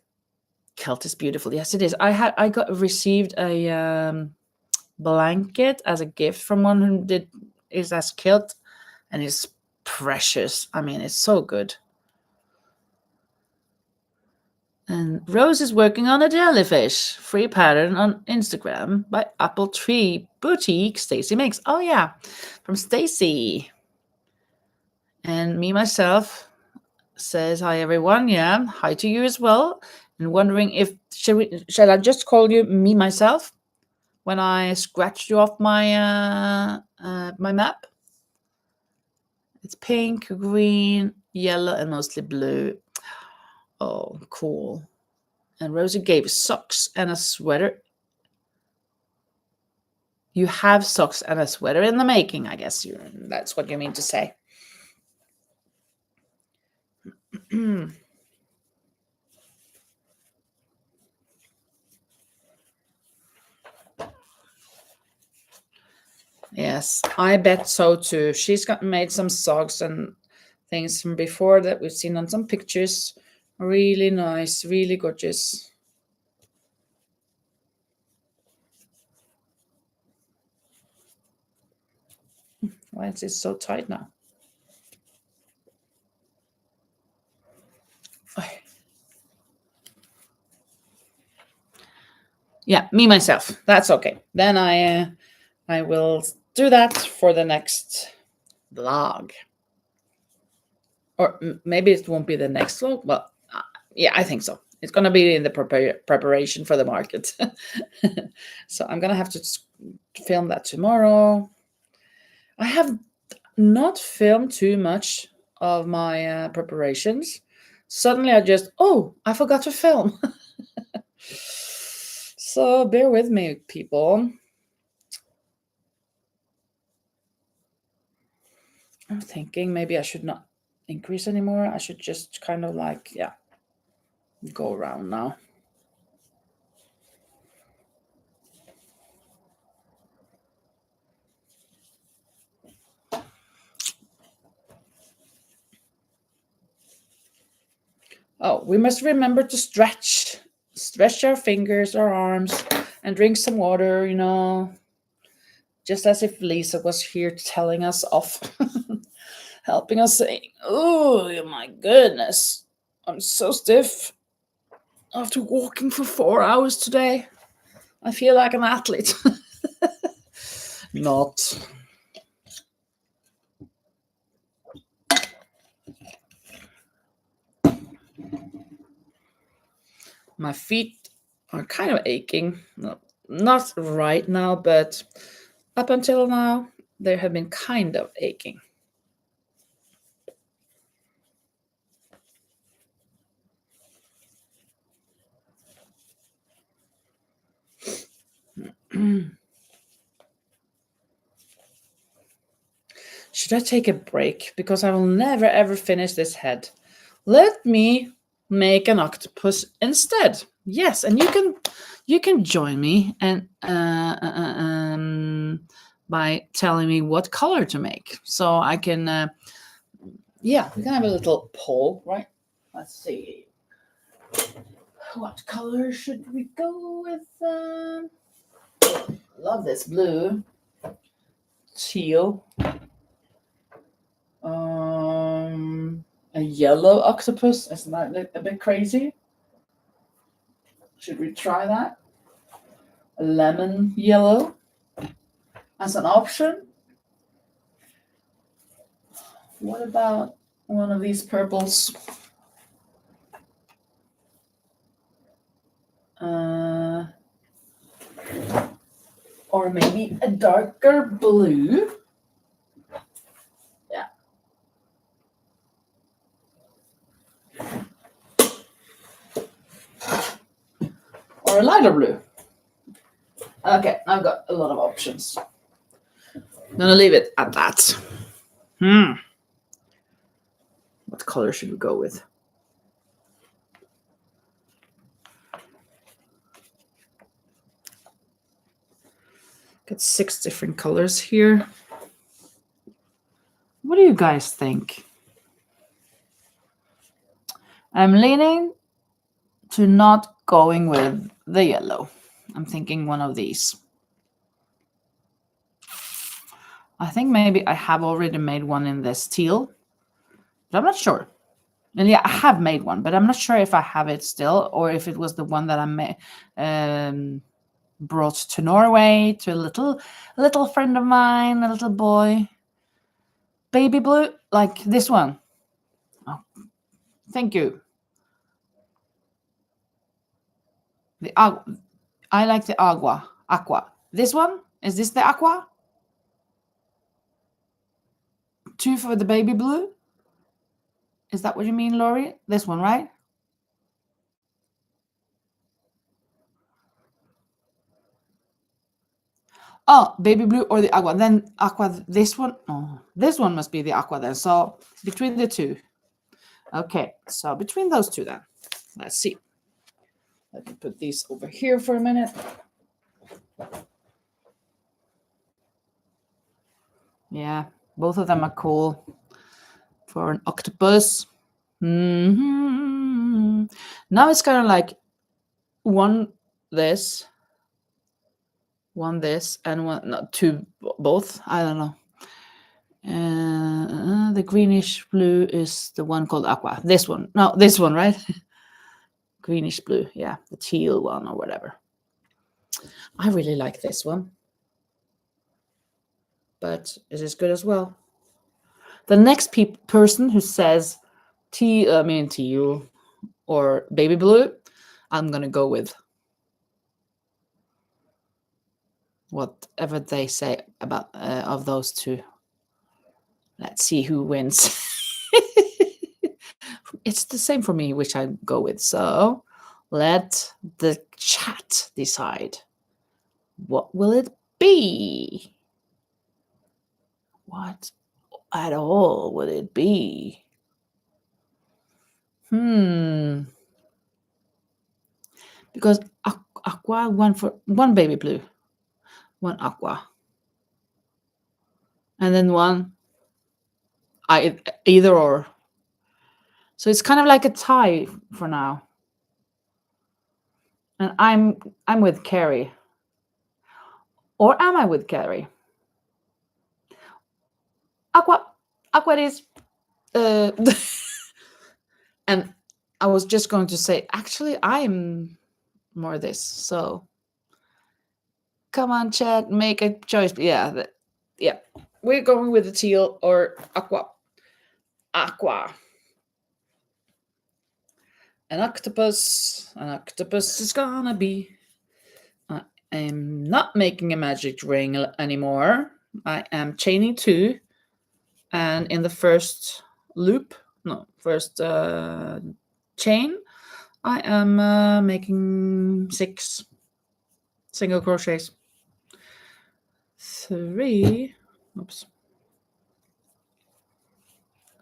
kilt is beautiful. Yes, it is. I got received a blanket as a gift from one who is as kilt, and it's precious. I mean, it's so good. And Rose is working on a jellyfish. Free pattern on Instagram by Apple Tree Boutique. Stacy makes. Oh yeah, from Stacy. And me myself says hi everyone. Yeah, hi to you as well. And wondering if shall I just call you me myself when I scratched you off my map? It's pink, green, yellow, and mostly blue. Oh, cool. And Rosie gave socks and a sweater. You have socks and a sweater in the making, I guess. That's what you mean to say. Yes, I bet so too. She's got made some socks and things from before that we've seen on some pictures. Really nice, really gorgeous. Why is it so tight now? Yeah, me myself. That's okay. Then I will do that for the next vlog. Or maybe it won't be the next vlog. Well, yeah, I think so. It's going to be in the preparation for the market. So I'm going to have to film that tomorrow. I have not filmed too much of my preparations. Suddenly I forgot to film. So bear with me, people. I'm thinking maybe I should not increase anymore. I should just kind of go around now. Oh, we must remember to stretch our fingers, our arms, and drink some water, just as if Lisa was here telling us off, helping us saying, oh my goodness, I'm so stiff after walking for 4 hours today. I feel like an athlete. Not. My feet are kind of aching. Not right now, but up until now, they have been kind of aching. should I take a break? Because I will never ever finish this head. Let me make an octopus instead. Yes, and you can join me and by telling me what color to make, so I can. Yeah, we can have a little poll, right? Let's see. What color should we go with? Love this blue. Teal. A yellow octopus. Isn't that a bit crazy? Should we try that? A lemon yellow as an option. What about one of these purples? Or maybe a darker blue. Yeah. Or a lighter blue. Okay, I've got a lot of options. I'm gonna leave it at that. What color should we go with? Got 6 different colors here. What do you guys think? I'm leaning to not going with the yellow. I'm thinking one of these. I think maybe I have already made one in this teal, but I'm not sure. And yeah, I have made one, but I'm not sure if I have it still or if it was the one that I brought to Norway to a little friend of mine, a little boy. Baby blue, like this one. Oh, thank you. I like the aqua. This one? Is this the aqua? 2 for the baby blue? Is that what you mean, Lori? This one, right? Oh, baby blue or the aqua. Then aqua, this one. Oh, this one must be the aqua then. So between the two. Okay, so between those two then. Let's see. Let me put these over here for a minute. Yeah, both of them are cool for an octopus. Now it's kind of like one this, and one, not two, both. I don't know. The greenish blue is the one called aqua. This one, no, this one, right? Greenish blue, yeah, the teal one or whatever. I really like this one, but it is good as well. The next person who says teal or baby blue, I'm gonna go with whatever they say about of those two. Let's see who wins. It's the same for me, which I go with. So let the chat decide. What will it be? What at all would it be? Because aqua, one baby blue, one aqua, and then one either or. So it's kind of like a tie for now. And I'm with Carrie. Or am I with Carrie? Aqua it is. And I was just going to say, actually, I'm more this. So come on, chat, make a choice. Yeah, we're going with the teal or aqua. An octopus is gonna be. I am not making a magic ring anymore. I am chaining 2, and in the first chain, I am making 6 single crochets. 3. Oops.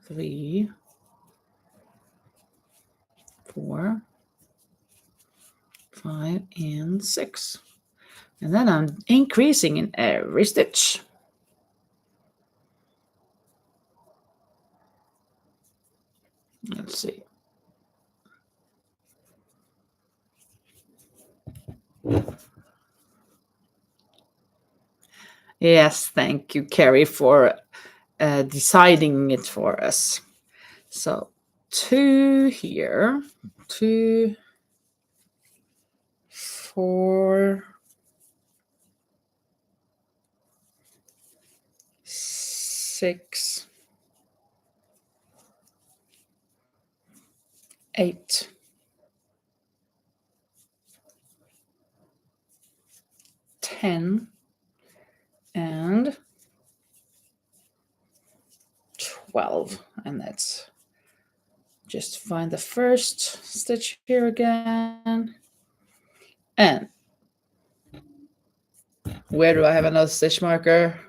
3, 4, 5, and 6. And then I'm increasing in every stitch. Let's see. Yes, thank you, Carrie, for deciding it for us. So 2 here, 2, 4, 6, 8, 10, and 12. And let's just find the first stitch here again. And where do I have another stitch marker?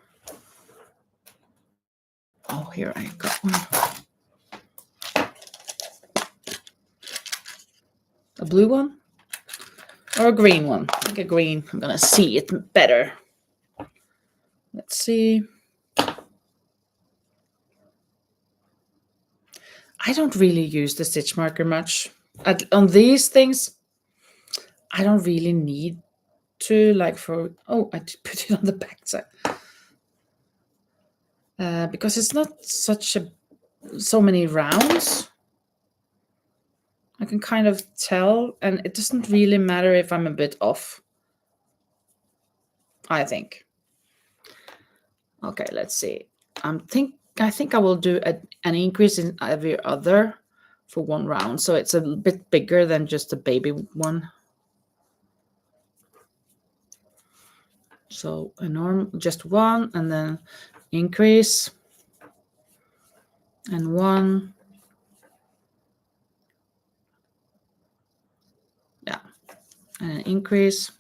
Oh, here I got one. A blue one or a green one? I think a green. I'm gonna see it better. Let's see. I don't really use the stitch marker much. On these things, I don't really need to, like for, oh, I did put it on the back side. Because it's not so many rounds. I can kind of tell, and it doesn't really matter if I'm a bit off, I think. Okay, let's see. I think I will do an increase in every other for one round, so it's a bit bigger than just a baby one. So a normal, just one, and then increase, and one. Yeah, and an increase,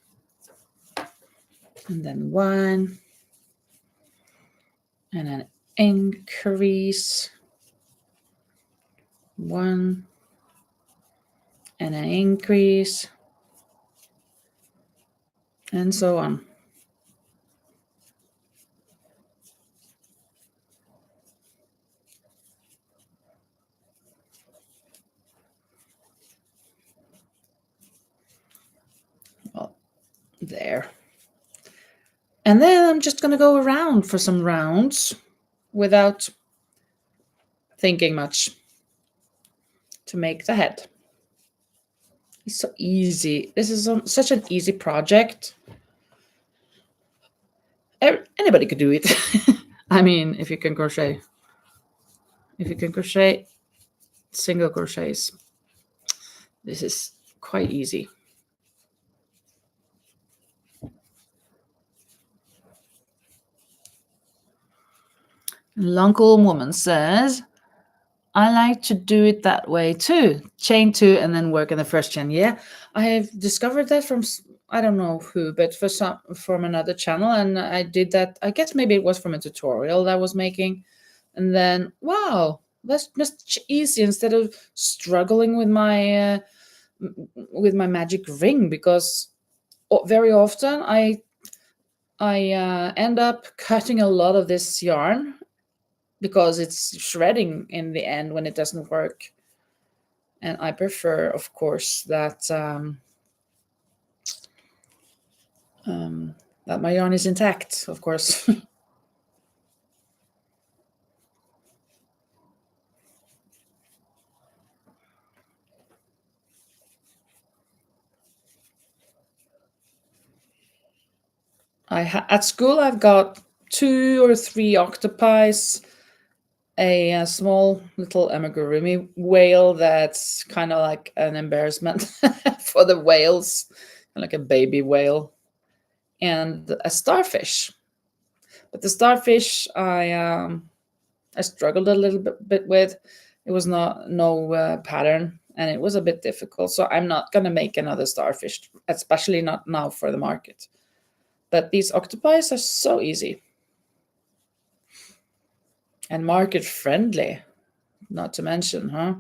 and then one, and an increase, one, and an increase, and so on. Well, there. And then I'm just going to go around for some rounds without thinking much to make the head. It's so easy. This is such an easy project. Anybody could do it. I mean, if you can crochet. If you can crochet single crochets, this is quite easy. Local woman says, I like to do it that way too. Chain 2 and then work in the first chain. Yeah, I have discovered that from, I don't know who, but from another channel. And I did that. I guess maybe it was from a tutorial that I was making. And then, wow, that's just easy instead of struggling with my magic ring, because very often I end up cutting a lot of this yarn because it's shredding in the end when it doesn't work. And I prefer, of course, that that my yarn is intact, of course. At school I've got 2 or 3 octopies, a small little amigurumi whale that's kind of like an embarrassment for the whales, like a baby whale, and a starfish. But the starfish I struggled a little bit with. It was no pattern, and it was a bit difficult. So I'm not going to make another starfish, especially not now for the market. But these octopi are so easy and market friendly. not to mention, huh?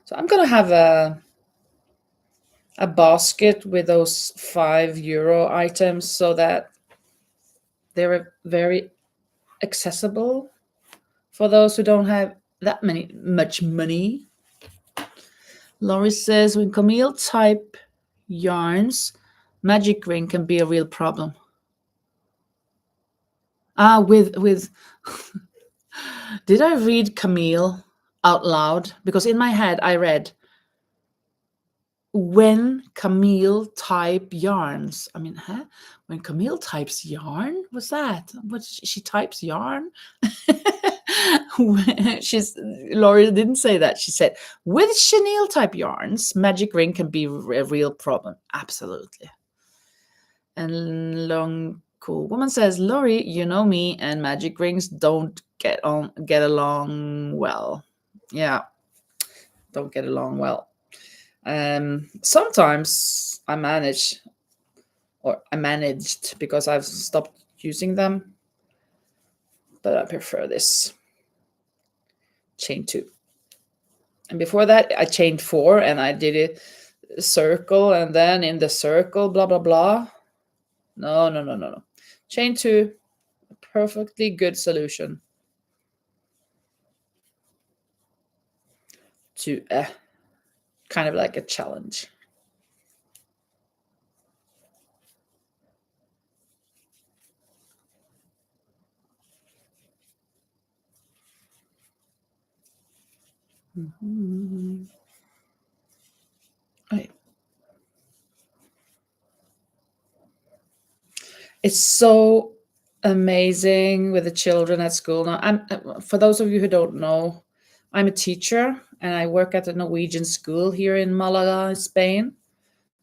So I'm gonna have a basket with those €5 items so that they're very accessible for those who don't have that much money. Laurie says when Camille type yarns, magic ring can be a real problem. With did I read Camille out loud? Because in my head I read when Camille type yarns. I mean, huh? When Camille types yarn? What's that? What she types yarn? Laurie didn't say that. She said with chenille type yarns, magic ring can be a real problem. Absolutely. And long cool woman says, Laurie, you know me, and magic rings don't get along well. Yeah, don't get along well. Sometimes I managed because I've stopped using them, but I prefer this chain 2. And before that, I chained 4 and I did it circle, and then in the circle, blah blah blah. No. Chain 2, a perfectly good solution to kind of like a challenge. Mm-hmm. Right. It's so amazing with the children at school now. For those of you who don't know, I'm a teacher and I work at a Norwegian school here in Malaga, Spain.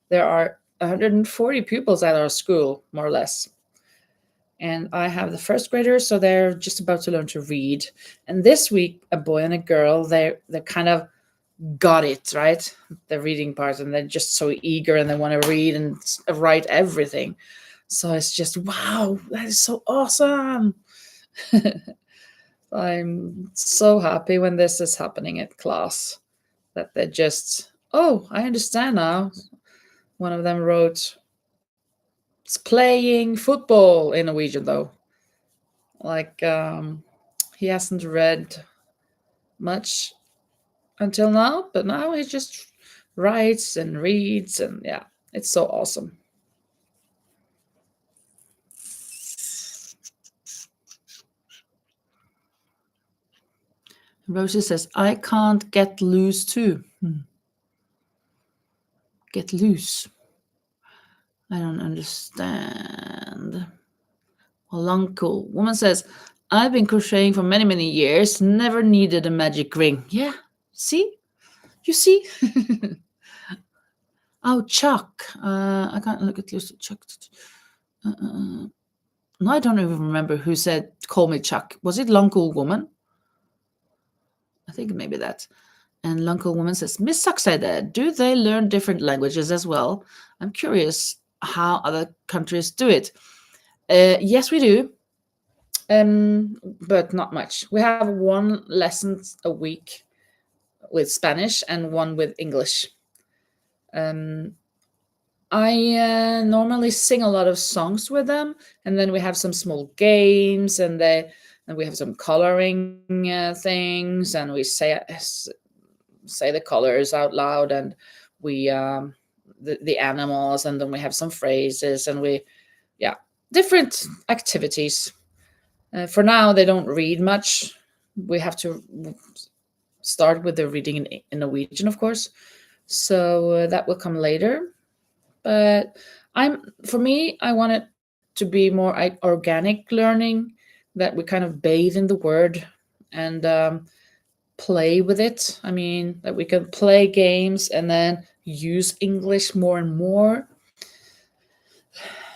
There are 140 pupils at our school, more or less. And I have the first graders, so they're just about to learn to read. And this week, a boy and a girl, they kind of got it, right? The reading part, and they're just so eager and they want to read and write everything. So it's just, wow, that is so awesome. I'm so happy when this is happening at class, that they're just, oh, I understand now. One of them wrote, it's playing football in Norwegian, though. Like, he hasn't read much until now, but now he just writes and reads, and yeah, it's so awesome. Rosie says, I can't get loose too. Get loose. I don't understand. Well, uncle. Woman says, I've been crocheting for many, many years, never needed a magic ring. Yeah, see? You see? Oh, Chuck. I can't look at this. Chuck. No, I don't even remember who said, call me Chuck. Was it Uncle Woman? I think maybe that. And Uncle Woman says, Miss Suckside, do they learn different languages as well? I'm curious how other countries do it. Yes, we do. But not much. We have 1 lesson a week with Spanish and 1 with English. I normally sing a lot of songs with them, and then we have some small games, and we have some coloring things, and we say the colors out loud, and we the animals, and then we have some phrases, and different activities. For now, they don't read much. We have to start with the reading in Norwegian, of course. So that will come later. But for me, I want it to be more organic learning, that we kind of bathe in the word and play with it. I mean, that we can play games and then use English more and more.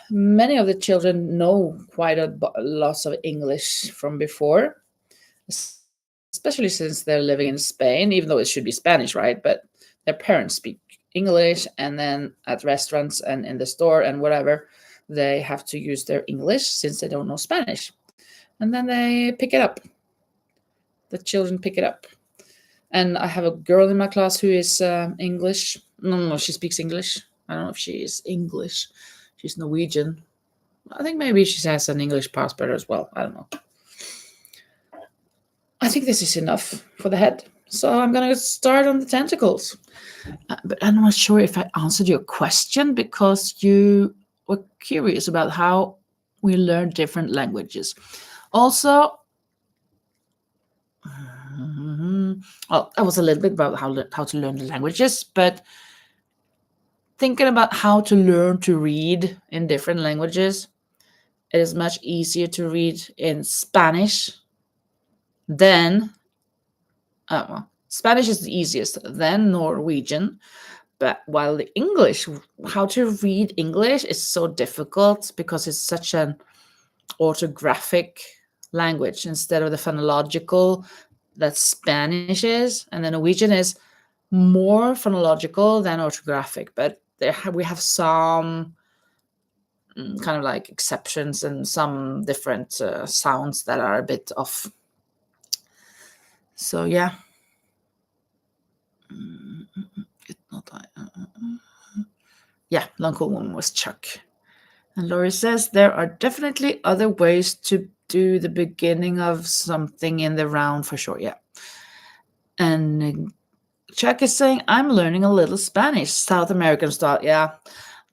Many of the children know quite a lot of English from before, especially since they're living in Spain, even though it should be Spanish, right? But their parents speak English, and then at restaurants and in the store and whatever, they have to use their English since they don't know Spanish. And then they pick it up. the children pick it up. And I have a girl in my class who is English. No, she speaks English. I don't know if she is English. She's Norwegian. I think maybe she has an English passport as well. I don't know. I think this is enough for the head. So I'm going to start on the tentacles. But I'm not sure if I answered your question because you were curious about how we learn different languages. Also, well, that was a little bit about how to learn the languages, but thinking about how to learn to read in different languages, it is much easier to read in Spanish than Spanish is the easiest, then Norwegian. But while the English, how to read English is so difficult because it's such an orthographic language instead of the phonological that Spanish is, and the Norwegian is more phonological than orthographic. But we have some kind of like exceptions and some different sounds that are a bit off. So yeah. Yeah, long cool one was Chuck. And Laurie says there are definitely other ways to do the beginning of something in the round for sure. Yeah. And Chuck is saying, I'm learning a little Spanish, South American style. Yeah.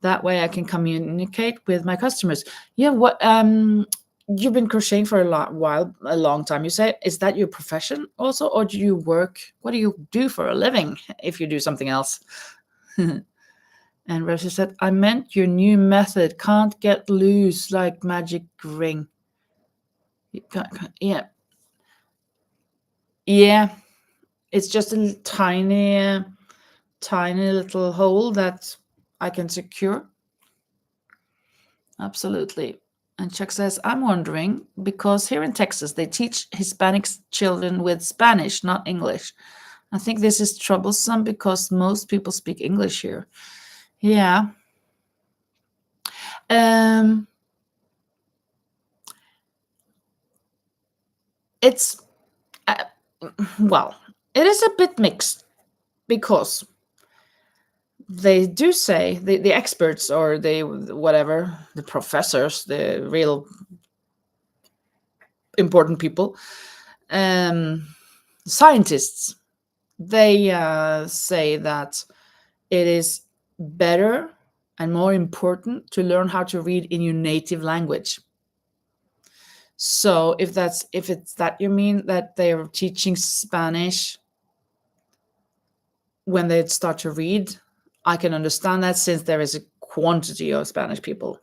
That way I can communicate with my customers. Yeah. What you've been crocheting for a long time. You say, is that your profession also, or do you work? What do you do for a living if you do something else? And Rosie said, I meant your new method can't get loose like magic ring. Yeah. Yeah. It's just a tiny little hole that I can secure. Absolutely. And Chuck says, I'm wondering, because here in Texas, they teach Hispanic children with Spanish, not English. I think this is troublesome because most people speak English here. Yeah. It's, well, it is a bit mixed because they do say, the experts or the professors, the real important people, scientists, they say that it is better and more important to learn how to read in your native language. So if it's that you mean that they're teaching Spanish when they start to read, I can understand that since there is a quantity of Spanish people.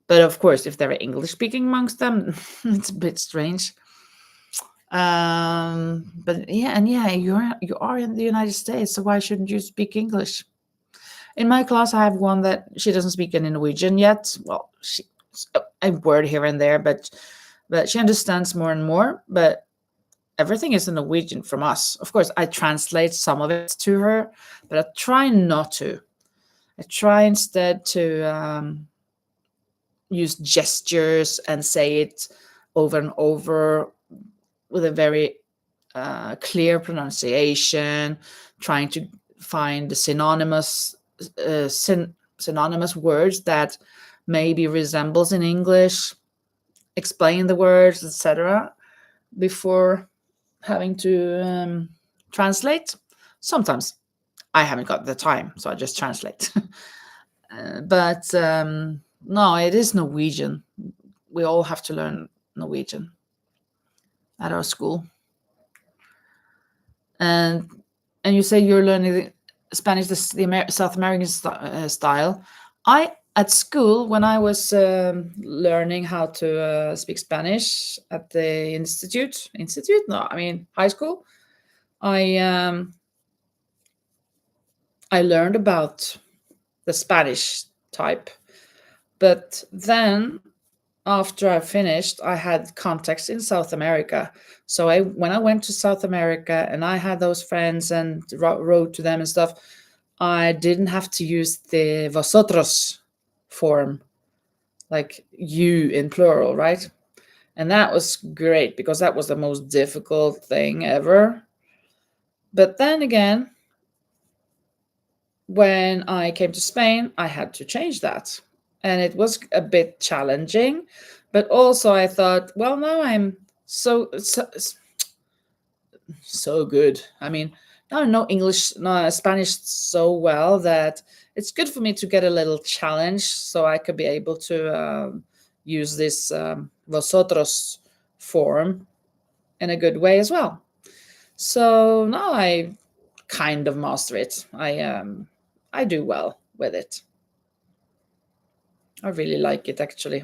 But of course, if there are English speaking amongst them, it's a bit strange. But yeah, and yeah, you are in the United States, so why shouldn't you speak English? In my class, I have one that she doesn't speak any Norwegian yet. Well, she a word here and there, but she understands more and more. But everything is in Norwegian from us. Of course, I translate some of it to her, but I try not to. I try instead to use gestures and say it over and over with a very clear pronunciation, trying to find the synonymous words that maybe resembles in English, explain the words, etc., before having to translate. Sometimes I haven't got the time, so I just translate. But no, it is Norwegian. We all have to learn Norwegian at our school. And you say you're learning Spanish, the South American style. At school, when I was learning how to speak Spanish at the institute. No, I mean high school. I learned about the Spanish type, but then after I finished, I had contacts in South America. So when I went to South America and I had those friends and wrote to them and stuff, I didn't have to use the vosotros form, like you in plural, right? And that was great because that was the most difficult thing ever. But then again, when I came to Spain, I had to change that. And it was a bit challenging. But also I thought, well, now I'm so good. I mean, now I know English, no, Spanish so well that it's good for me to get a little challenge so I could be able to use this vosotros form in a good way as well. So now I kind of master it. I do well with it. I really like it actually.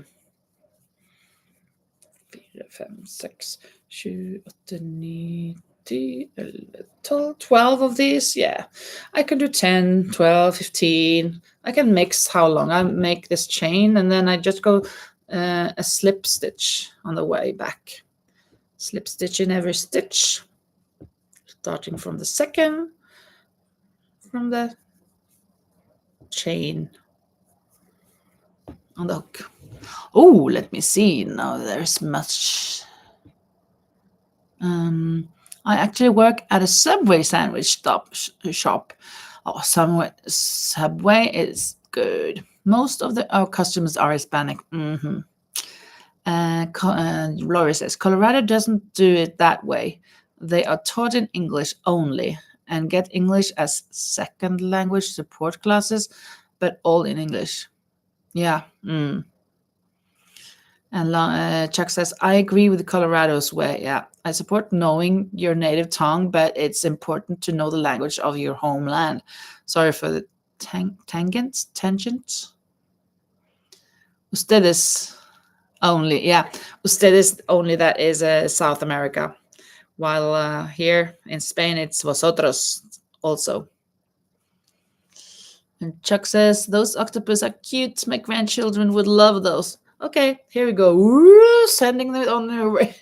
4, 5, 6, 7, 8, 9, 10, 11, 12 of these. Yeah, I can do 10, 12, 15. I can mix how long I make this chain, and then I just go a slip stitch on the way back. Slip stitch in every stitch, starting from the second, from the chain on the hook. Oh, let me see. Now there's much. I actually work at a Subway sandwich shop. Oh, Subway is good. Most of our customers are Hispanic. Laurie says, Colorado doesn't do it that way. They are taught in English only and get English as second language support classes, but all in English. Yeah. And Chuck says, I agree with Colorado's way. Yeah, I support knowing your native tongue, but it's important to know the language of your homeland. Sorry for the tangents. Ustedes only. Yeah, ustedes only. That is South America. While here in Spain, it's vosotros also. And Chuck says, those octopus are cute. My grandchildren would love those. Okay, here we go. Woo, sending them on their way.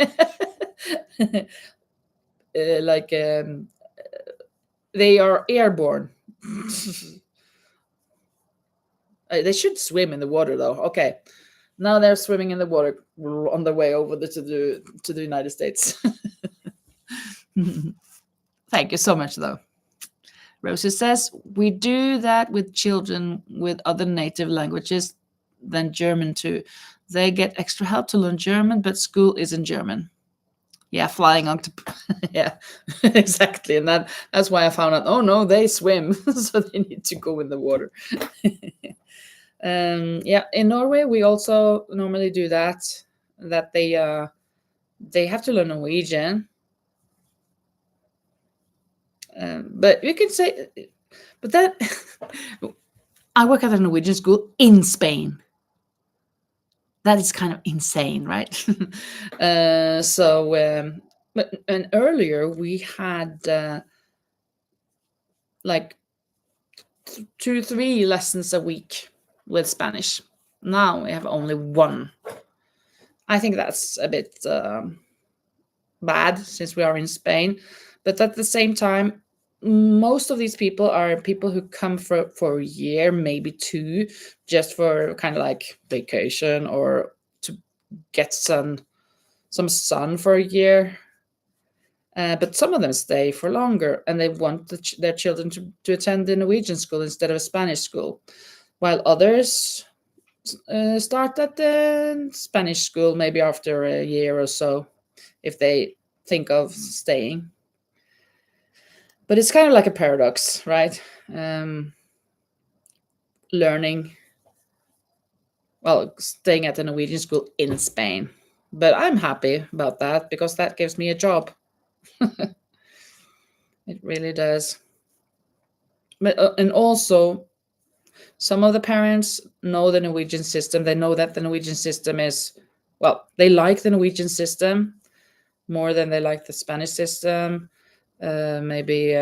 They are airborne. They should swim in the water, though. Okay, now they're swimming in the water on their way over to the United States. Thank you so much, though. Rosie says, we do that with children with other native languages than German too. They get extra help to learn German, but school is in German. Yeah, flying octopus. Yeah, exactly. And that's why I found out, oh no, they swim. So they need to go in the water. Yeah, in Norway, we also normally do that they have to learn Norwegian. But you can say, but that I work at a Norwegian school in Spain. That is kind of insane, right? But earlier we had like 2-3 lessons a week with Spanish. Now we have only one. I think that's a bit bad since we are in Spain, but at the same time, most of these people are people who come for a year, maybe 2, just for kind of like vacation or to get some sun for a year. But some of them stay for longer, and they want their children to attend the Norwegian school instead of a Spanish school, while others start at the Spanish school maybe after a year or so, if they think of staying. But it's kind of like a paradox, right? Staying at the Norwegian school in Spain. But I'm happy about that because that gives me a job. It really does. But and also, some of the parents know the Norwegian system. They know that the Norwegian system is, well, they like the Norwegian system more than they like the Spanish system. Maybe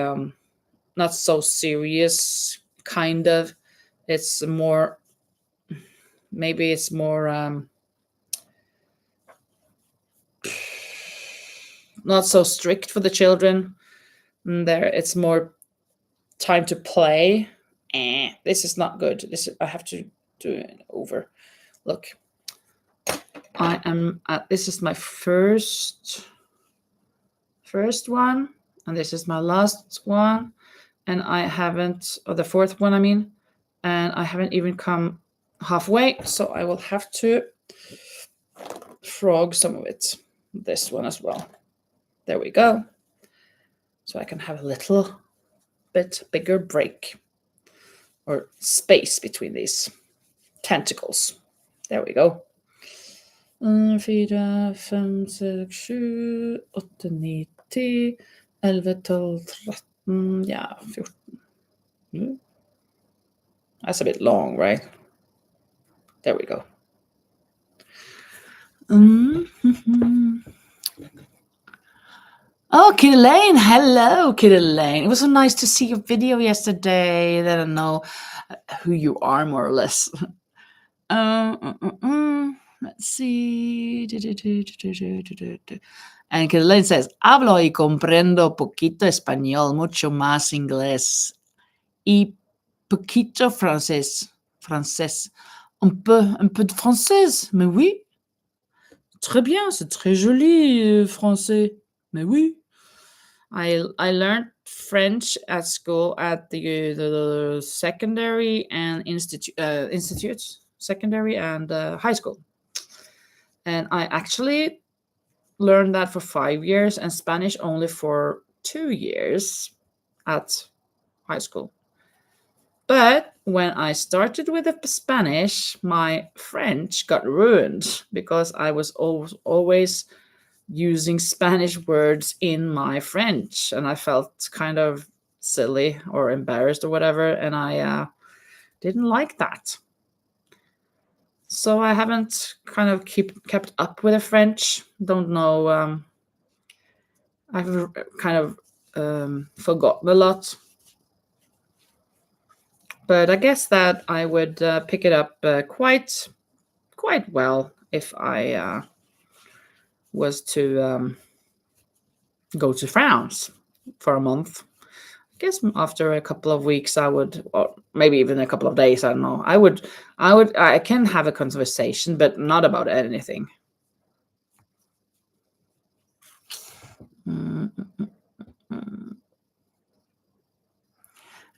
not so serious, kind of. It's more, maybe it's more not so strict for the children. There, it's more time to play. This is not good. I have to do it over. Look, this is my first one, and this is my last one, and I haven't, or the fourth one, I mean, and I haven't even come halfway, so I will have to frog some of it. This one as well. There we go. So I can have a little bit bigger break or space between these tentacles. There we go. 4, 5, 6, 7, 8, 9, 10, 11, 12, 13, yeah, 14. That's a bit long, right? There we go. Oh, Kitty Lane. Hello, Kitty Lane. It was so nice to see your video yesterday. I don't know who you are, more or less. Let's see. And Kitty Lane says, hablo y comprendo poquito español, mucho más inglés y poquito francés. Un peu de français, mais oui. Très bien, c'est très joli, français. Mais oui. I learned French at school at the secondary and institutes, secondary and high school. And I actually learned that for 5 years and Spanish only for 2 years at high school. But when I started with the Spanish, my French got ruined because I was always using Spanish words in my French, and I felt kind of silly or embarrassed or whatever, and I didn't like that. So I haven't kind of kept up with the French. Don't know. I've kind of forgotten a lot. But I guess that I would pick it up quite well if I was to go to France for a month. I guess after a couple of weeks, I would, or maybe even a couple of days. I don't know. I can have a conversation, but not about anything.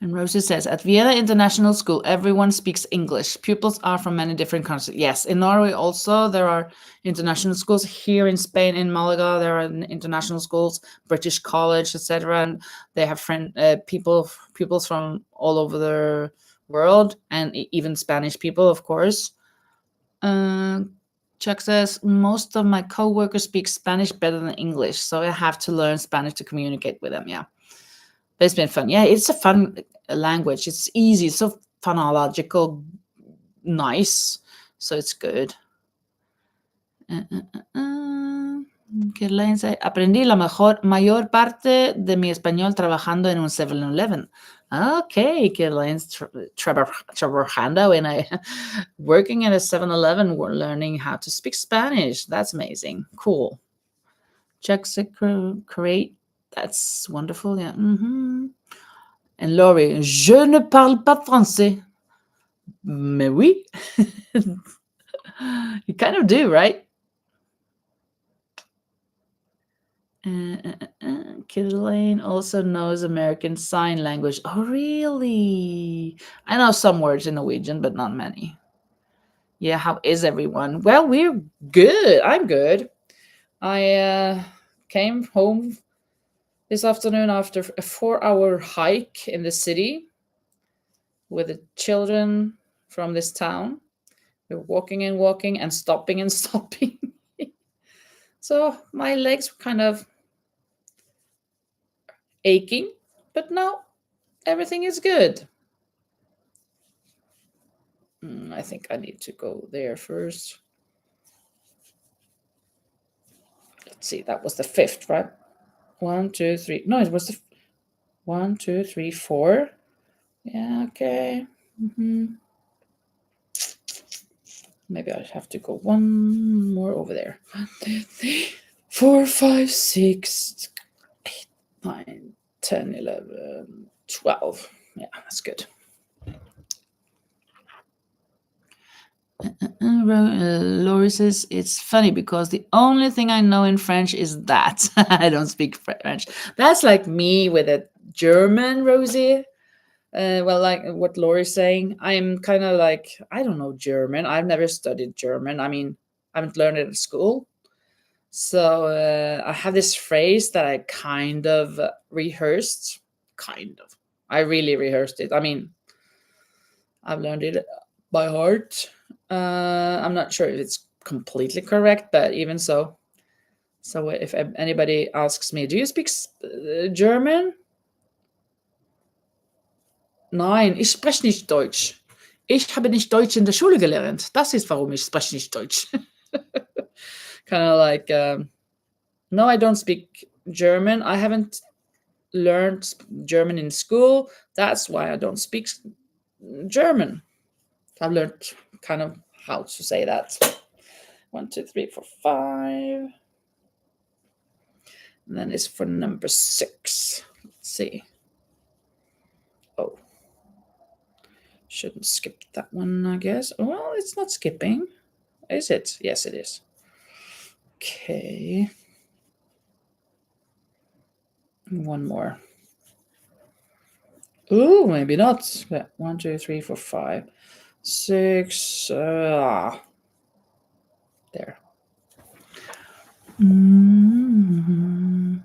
And Rosie says, at Vienna International School, everyone speaks English. Pupils are from many different countries. Yes, in Norway also, there are international schools. Here in Spain, in Malaga, there are international schools, British College, etc. And they have pupils from all over the world, and even Spanish people, of course. Chuck says, most of my co-workers speak Spanish better than English, so I have to learn Spanish to communicate with them. Yeah. But it's been fun. Yeah, it's a fun language. It's easy, it's so phonological, nice. So it's good. Kirlane says, aprendí la mayor parte de mi español trabajando en un 7-Eleven. Okay, Kirlane's trabajando in a working at a 7-Eleven, learning how to speak Spanish. That's amazing. Cool. Chuck Crochet. That's wonderful. Yeah. And Laurie, je ne parle pas français. Mais oui. You kind of do, right? Kitty Lane also knows American Sign Language. Oh, really? I know some words in Norwegian, but not many. Yeah, how is everyone? Well, we're good. I'm good. I came home this afternoon after a 4-hour hike in the city with the children from this town. We're walking and stopping and stopping. So my legs were kind of aching, but now everything is good. I think I need to go there first. Let's see, that was the 5th, right? 1, 2, 3. No, it was the 1, 2, 3, 4. Yeah, okay. Maybe I have to go one more over there. 1, 2, 3, 4, 5, 6, 8, 9, 10, 11, 12. Yeah, that's good. Laurie says, it's funny because the only thing I know in French is that. I don't speak French. That's like me with a German, Rosie. Well, like what Laurie's saying, I'm kind of like, I don't know German. I've never studied German. I mean, I haven't learned it at school. So I have this phrase that I kind of rehearsed. Kind of. I really rehearsed it. I mean, I've learned it by heart. I'm not sure if it's completely correct, but even so. So if anybody asks me, do you speak German? Nein, ich spreche nicht Deutsch. Ich habe nicht Deutsch in der Schule gelernt. Das ist, warum ich spreche nicht Deutsch. Kind of like, no, I don't speak German. I haven't learned German in school. That's why I don't speak German. I've learned kind of how to say that. 1, 2, 3, 4, 5. And then it's for number 6. Let's see. Oh. Shouldn't skip that one, I guess. Well, it's not skipping. Is it? Yes, it is. Okay. One more. Ooh, maybe not. 1, 2, 3, 4, 5, 6. There. Mm-hmm.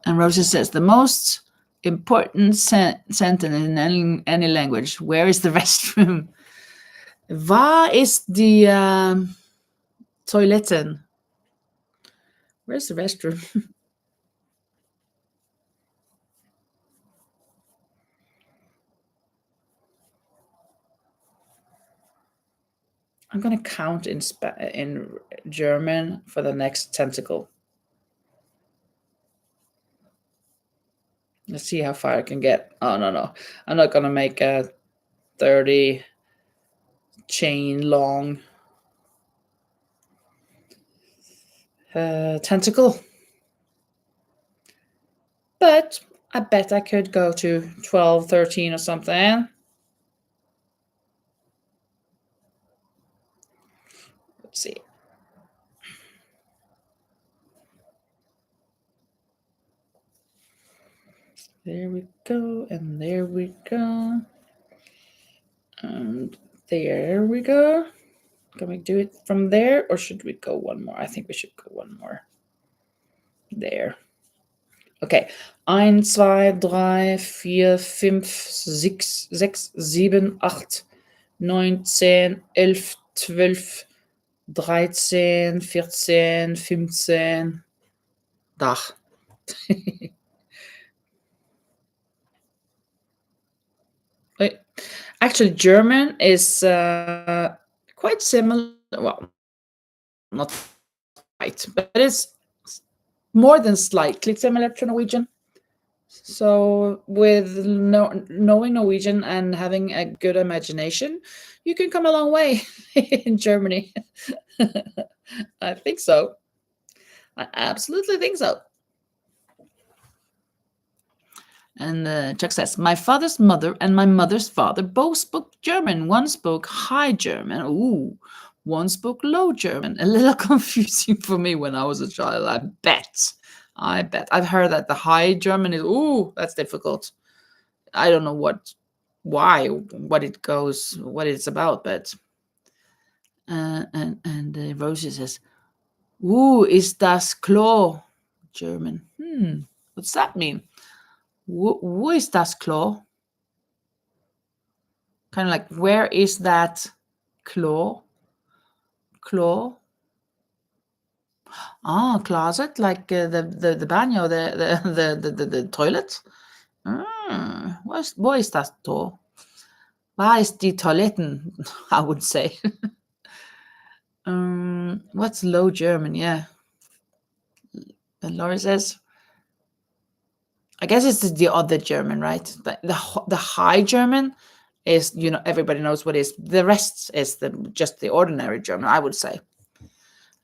And Rosie says, the most important sentence in any language, where is the restroom? Waar is die toiletten? Where's the restroom? I'm going to count in German for the next tentacle. Let's see how far I can get. Oh, no. I'm not going to make a 30 chain long tentacle. But I bet I could go to 12, 13 or something. Let's see. There we go, and there we go. And there we go. Can we do it from there, or should we go one more? I think we should go one more. There. Okay. 1, 2, 3, 4, 5, 6, 7, 8, 9, 10, 11, 12, 13, 14, 15. Dach. Wait. Actually, German is quite similar. Well, not quite, but it's more than slightly similar to Norwegian. So with knowing Norwegian and having a good imagination, you can come a long way in Germany. I think so. I absolutely think so. And Chuck says, my father's mother and my mother's father both spoke German. One spoke High German. Ooh, one spoke Low German. A little confusing for me when I was a child, I bet. I've heard that the High German is, ooh, that's difficult. I don't know what it's about, but and Rosie says, ooh, is das Klo German? What's that mean? Wo ist das Klo? Kind of like, where is that Klo? Ah, closet, like the baño, the toilet. Wo ist das da? Waar is die Toiletten? I would say. What's Low German? Yeah. And Laura says, I guess it's the other German, right? The High German is, everybody knows what it is. The rest is just the ordinary German, I would say.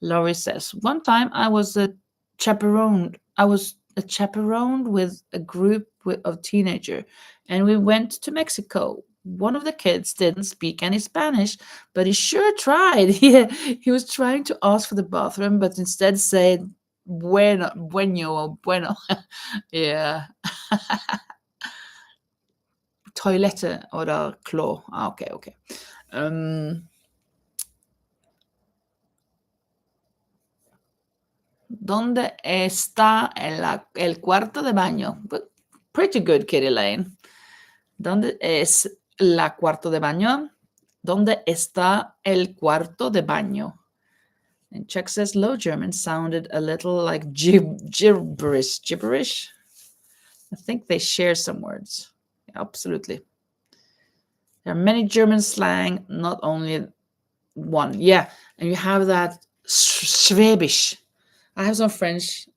Laurie says, one time I was a chaperone. I was chaperoned with a group of teenagers, and we went to Mexico. One of the kids didn't speak any Spanish, but he sure tried. He was trying to ask for the bathroom, but instead said bueno, bueno, bueno. Yeah. Toilette oder Klo. Ah, okay, okay. ¿Dónde está el cuarto de baño? Pretty good, Kitty Lane. ¿Dónde es la cuarto de baño? ¿Dónde está el cuarto de baño? And Chuck says Low German sounded a little like gibberish. Gibberish? I think they share some words. Absolutely. There are many German slang, not only one. Yeah, and you have that Schwäbisch. I have some friends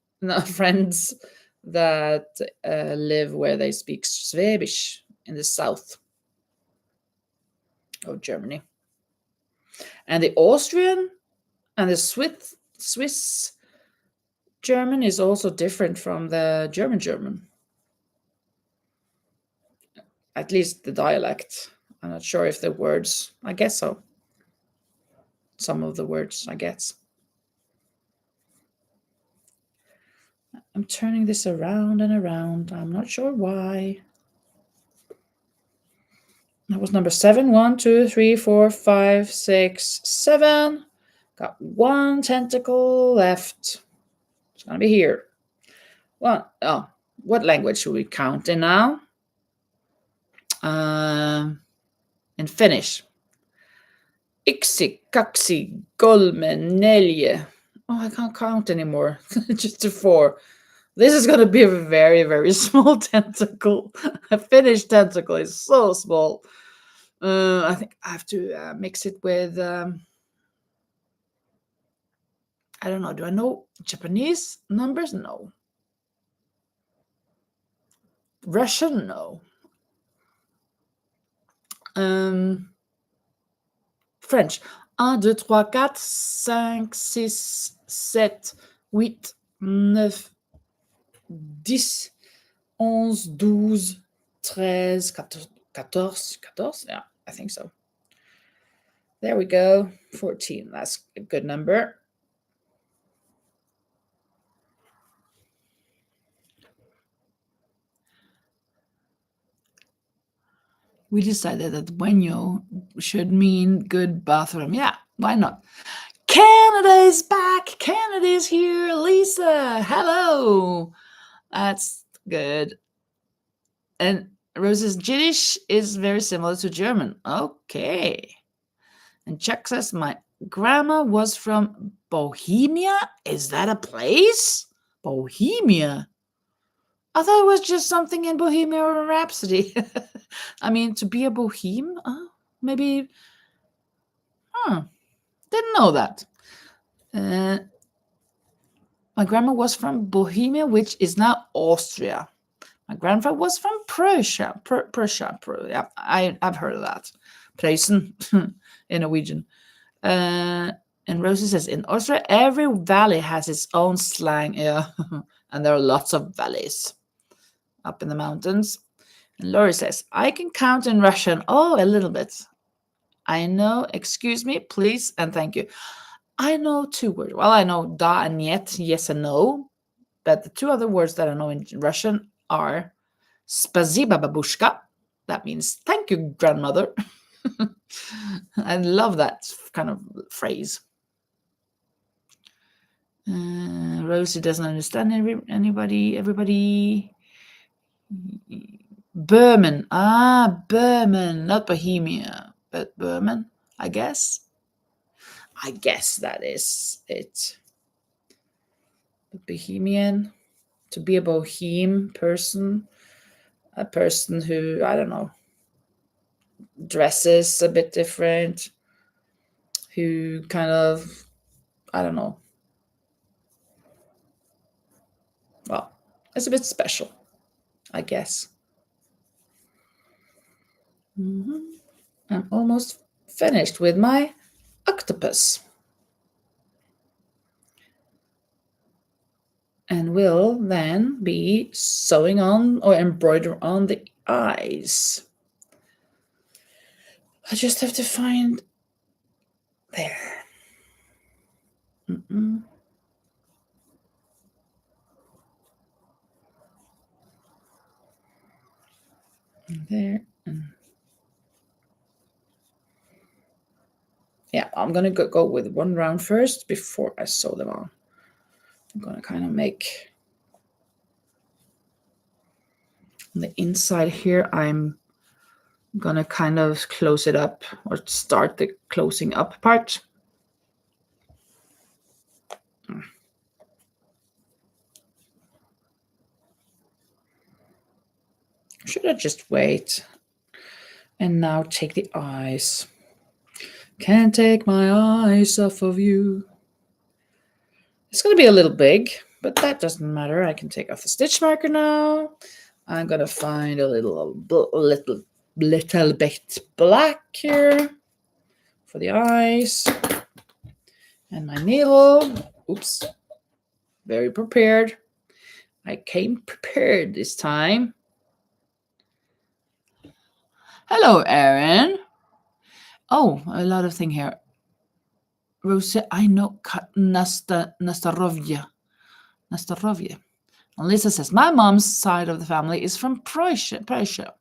that live where they speak Schwäbisch in the south of Germany. And the Austrian and the Swiss German is also different from the German. At least the dialect. I'm not sure if the words, I guess so. Some of the words, I guess. I'm turning this around and around. I'm not sure why. That was number 7. 1, 2, 3, 4, 5, 6, 7. Got one tentacle left. It's going to be here. What language should we count in now? In Finnish. Iksi, kaksi, kolme, neljä. Oh, I can't count anymore. Just to 4. This is going to be a very, very small tentacle. A Finnish tentacle is so small. I think I have to mix it with, I don't know. Do I know Japanese numbers? No. Russian? No. French. 1, 2, 3, 4, 5, 6, 7, 8, 9, 10, 11, 12, 13, 14. Yeah, I think so. There we go. 14. That's a good number. We decided that baño should mean good bathroom. Yeah, why not? Canada is back. Canada is here. Lisa, hello. That's good. And Rose's Yiddish is very similar to German. Okay. And Chuck says, my grandma was from Bohemia. Is that a place? Bohemia? I thought it was just something in Bohemian Rhapsody. I mean, to be a boheme? Maybe. Didn't know that. My grandma was from Bohemia, which is now Austria. My grandfather was from Prussia. Yeah, I've heard of that. Preußen in Norwegian. And Rosie says, in Austria, every valley has its own slang. Yeah, and there are lots of valleys up in the mountains. And Lori says, I can count in Russian. Oh, a little bit. I know, excuse me, please, and thank you. I know 2 words. Well, I know da and yet, yes and no. But the 2 other words that I know in Russian are Spaziba babushka. That means thank you, grandmother. I love that kind of phrase. Rosie doesn't understand everybody. Berman. Berman. Not Bohemia, but Berman, I guess. I guess that is it. Bohemian. To be a boheme person. A person who, I don't know, dresses a bit different. Who kind of, I don't know. Well, it's a bit special, I guess. I'm almost finished with my octopus. And will then be sewing on or embroider on the eyes. I just have to find there. Mm-mm. There. Yeah, I'm gonna go with one round first before I sew them on. I'm gonna kind of make on the inside here. I'm gonna kind of close it up or start the closing up part. Should I just wait? And now take the eyes. Can't take my eyes off of you. It's gonna be a little big, but that doesn't matter. I can take off the stitch marker now. I'm gonna find a little bit black here for the eyes. And my needle. Oops. Very prepared. I came prepared this time. Hello, Erin. Oh, a lot of thing here. Rosa, I know Nastarovia. And Lisa says, my mom's side of the family is from Prussia.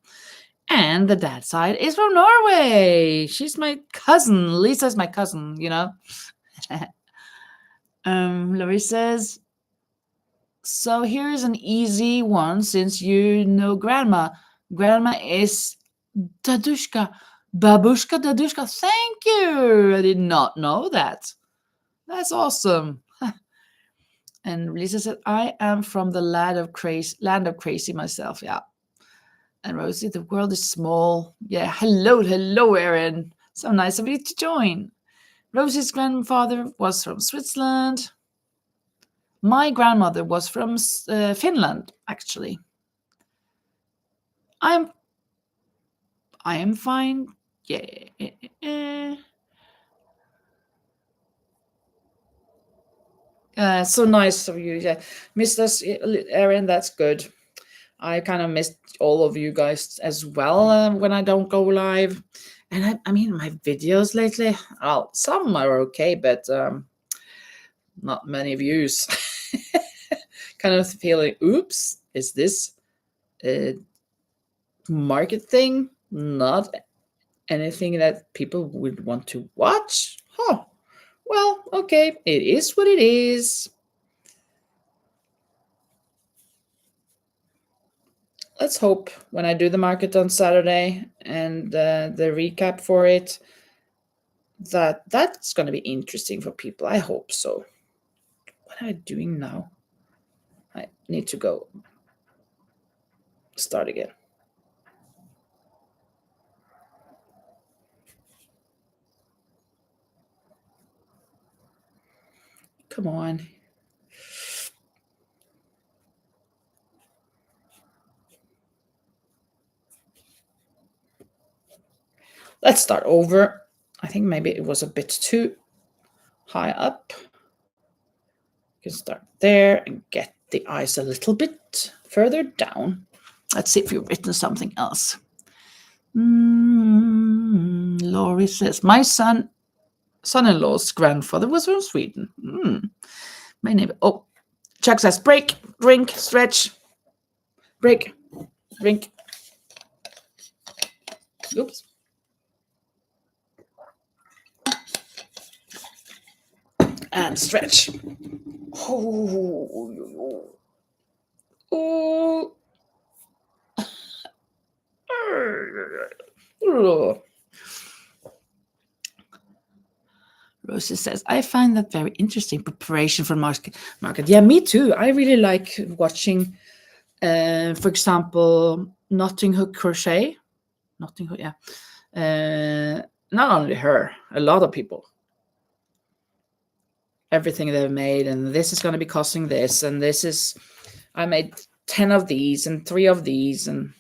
And the dad's side is from Norway. She's my cousin. Lisa's my cousin, you know. Larissa says, so here's an easy one since you know grandma. Grandma is Dadushka. Babushka Dadushka. Thank you. I did not know that. That's awesome. And Lisa said, I am from the land of crazy myself. Yeah. And Rosie, the world is small. Yeah. Hello, Erin. So nice of you to join. Rosie's grandfather was from Switzerland. My grandmother was from Finland, actually. I am fine. Yeah. So nice of you. Yeah. Missed us, Erin. That's good. I kind of missed all of you guys as well when I don't go live. And I mean, my videos lately, well, some are okay, but not many views. Kind of feeling, oops, is this a market thing? Not anything that people would want to watch? Huh. Well, okay, it is what it is. Let's hope when I do the market on Saturday and the recap for it, that's going to be interesting for people. I hope so. What am I doing now? I need to go start again. Come on. Let's start over. I think maybe it was a bit too high up. You can start there and get the eyes a little bit further down. Let's see if you've written something else. Laurie says, my son-in-law's grandfather was from Sweden. My neighbor. Oh, Chuck says, break, drink, stretch. Break, drink. Oops. And stretch. Oh. Rosa says, I find that very interesting preparation for market. Yeah, me too. I really like watching, for example, Notting Hook Crochet. Notting Hook, yeah. Not only her, a lot of people. Everything they've made, and this is going to be costing this, and this is, I made 10 of these and 3 of these, and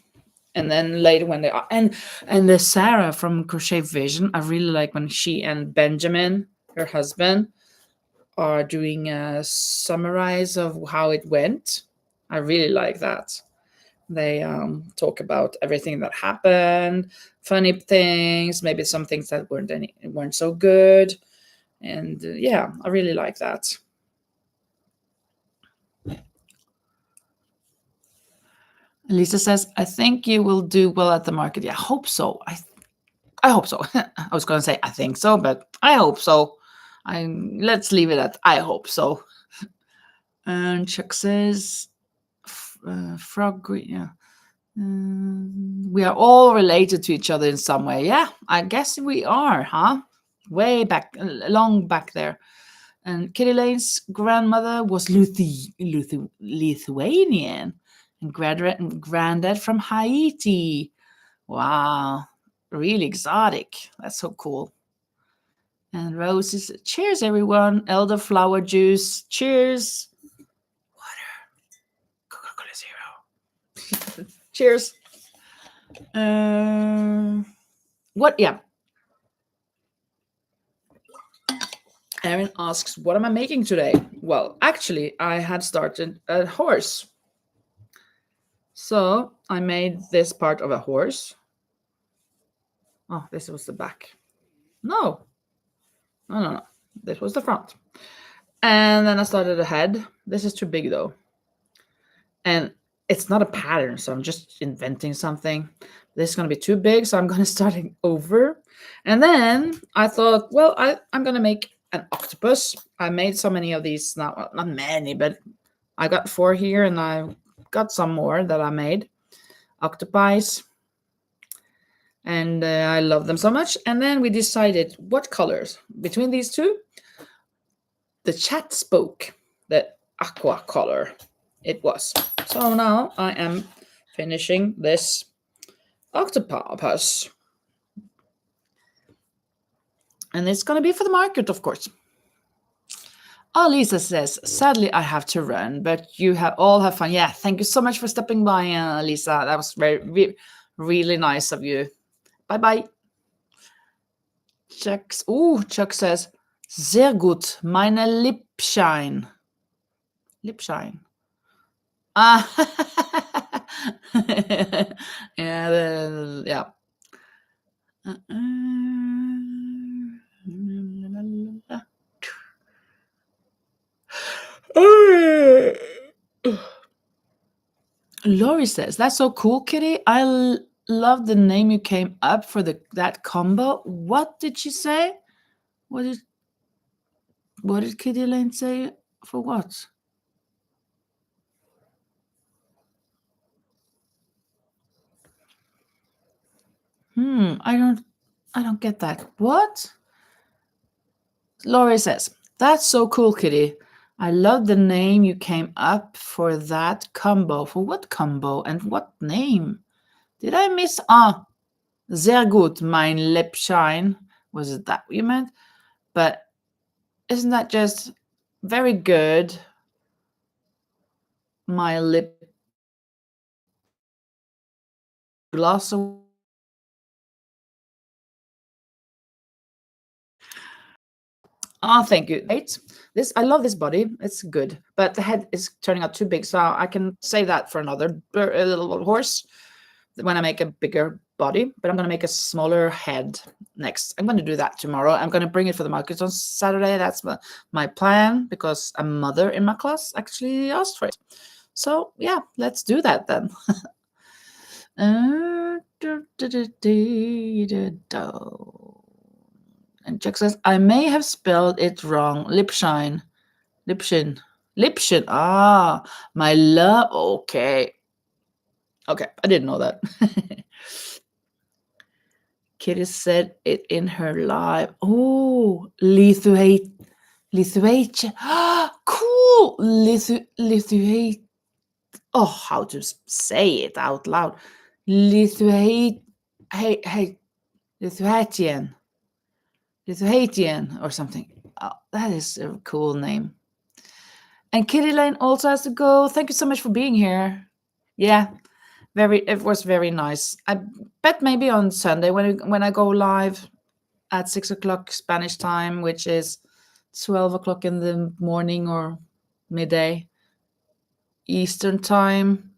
then later when they are, and the Sarah from Crochet Vision, I really like when she and Benjamin, her husband, are doing a summarize of how it went. I really like that. They talk about everything that happened, funny things, maybe some things that weren't so good, and yeah, I really like that. Lisa says, "I think you will do well at the market." Yeah, I hope so. I hope so. I was going to say I think so, but I hope so. Let's leave it at I hope so. And Chuck says, "Frog, yeah." We are all related to each other in some way. Yeah, I guess we are, huh? Way back, long back there. And Kitty Lane's grandmother was Lithuanian and granddad from Haiti. Wow, really exotic. That's so cool. And Roses, cheers, everyone. Elderflower juice, cheers. Water, Coca-Cola Zero. Cheers. What? Yeah. Erin asks, what am I making today? Well, actually, I had started a horse. So I made this part of a horse. Oh, this was the back. No. No. This was the front. And then I started a head. This is too big though. And it's not a pattern, so I'm just inventing something. This is going to be too big, so I'm going to start over. And then I thought, well, I'm going to make an octopus. I made so many of these, not many, but I got 4 here, and I got some more that I made. Octopi. And I love them so much. And then we decided what colors between these two. The chat spoke the aqua color it was. So now I am finishing this octopus. And it's going to be for the market, of course. Oh, Lisa says, sadly, I have to run, but you all have fun. Yeah, thank you so much for stopping by, Lisa. That was really nice of you. Bye-bye. Chuck says, sehr gut, meine Lippschein. Lippschein. Ah, yeah. Lori says, that's so cool, Kitty. I love the name you came up for that combo. What did she say? What did Kitty Lane say for what? I don't get that. What? Lori says, that's so cool, Kitty. I love the name you came up for that combo. For what combo and what name? Did I miss? Sehr gut, mein Lippschein. Was it that you meant? But isn't that just very good? My lip gloss. Thank you. I love this body. It's good, but the head is turning out too big, so I can save that for another little horse when I make a bigger body. But I'm going to make a smaller head next. I'm going to do that tomorrow. I'm going to bring it for the market on Saturday. That's my plan, because a mother in my class actually asked for it. So yeah, let's do that then. And Jack says, I may have spelled it wrong. Lipshine. Lipshin. My love. Okay, I didn't know that. Kitty said it in her live. Oh, Lithuania. Cool. Lithuania. Oh, how to say it out loud. Lithuanian or something. Oh, that is a cool name. And Kitty Lane also has to go. Thank you so much for being here. Yeah, it was very nice. I bet maybe on Sunday when I go live at 6 o'clock Spanish time, which is 12 o'clock in the morning or midday Eastern time,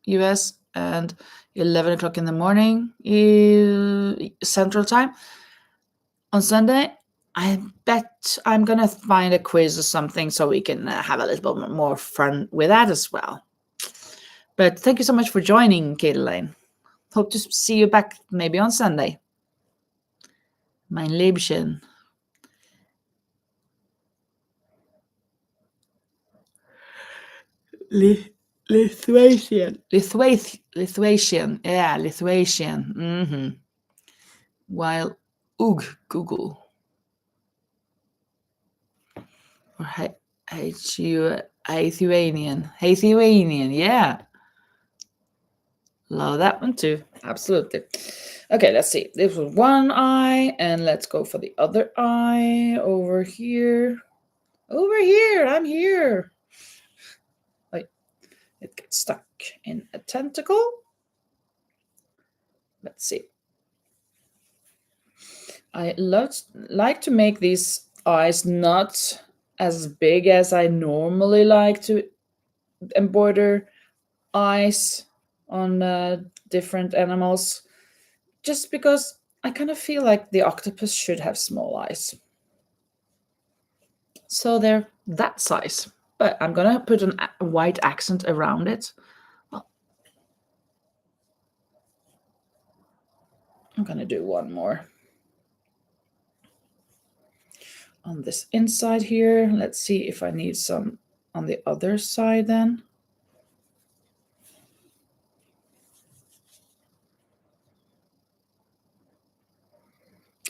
US. and 11 o'clock in the morning Central Time. On Sunday, I bet I'm going to find a quiz or something so we can have a little bit more fun with that as well. But thank you so much for joining, Katelyn. Hope to see you back maybe on Sunday. Mein Liebchen. Lithuanian. Lithuanian. Yeah, Lithuanian. Mm-hmm. While Google. Or Lithuanian. Lithuanian, yeah. Love that one too. Absolutely. Okay, let's see. This was one eye, and let's go for the other eye over here. Over here, I'm here. Wait, it gets stuck in a tentacle. Let's see. I like to make these eyes not as big as I normally like to embroider eyes on different animals, just because I kind of feel like the octopus should have small eyes. So they're that size, but I'm gonna put a white accent around it. Well, I'm gonna do one more on this inside here. Let's see if I need some on the other side then.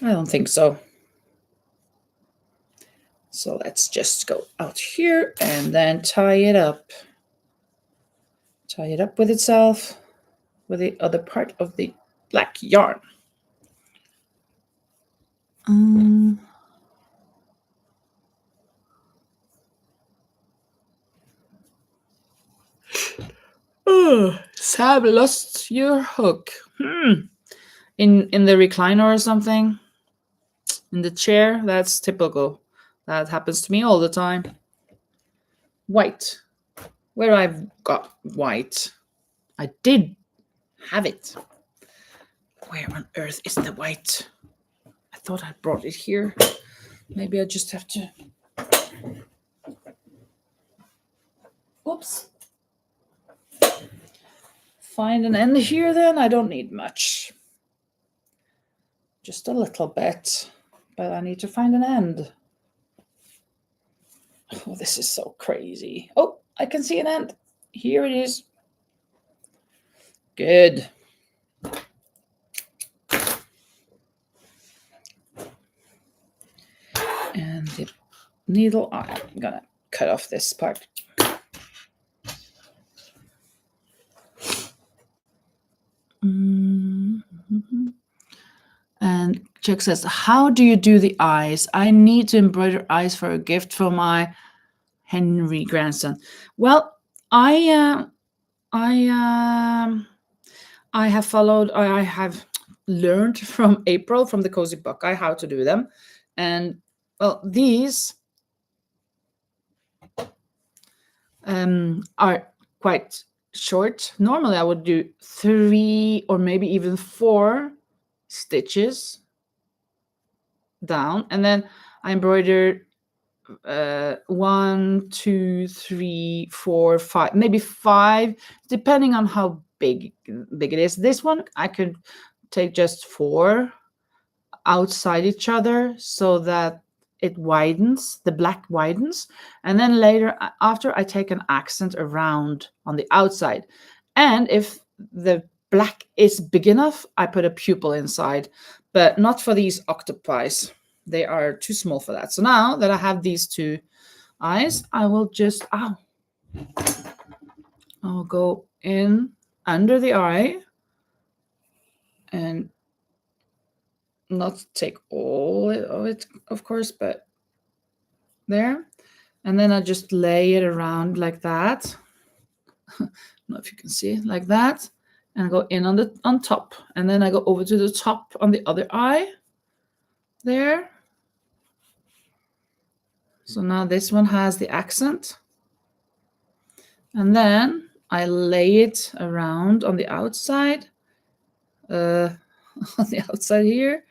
I don't think so. So let's just go out here and then tie it up. Tie it up with itself with the other part of the black yarn. Oh, Sam lost your hook. In the recliner or something? In the chair? That's typical. That happens to me all the time. White. Where I've got white. I did have it. Where on earth is the white? I thought I brought it here. Maybe I just have to... Oops. Find an end here then. I don't need much. Just a little bit. But I need to find an end. Oh, this is so crazy. Oh, I can see an end. Here it is. Good. And the needle, I'm gonna cut off this part. And Chuck says, how do you do the eyes? I need to embroider eyes for a gift for my Henry grandson. Well, I have learned from April from the Cozy Buckeye how to do them. And well, these are quite short. Normally I would do 3 or maybe even 4 stitches down, and then I embroidered 1, 2, 3, 4, 5, maybe 5, depending on how big it is. This one I could take just 4 outside each other so that it widens, the black widens, and then later after I take an accent around on the outside. And if the black is big enough, I put a pupil inside, but not for these octopi. They are too small for that. So now that I have these 2 eyes, I will just, I'll go in under the eye and not take all of it, of course, but there. And then I just lay it around like that. I don't know if you can see, like that. And I go in on top. And then I go over to the top on the other eye. There. So now this one has the accent. And then I lay it around on the outside, on the outside here,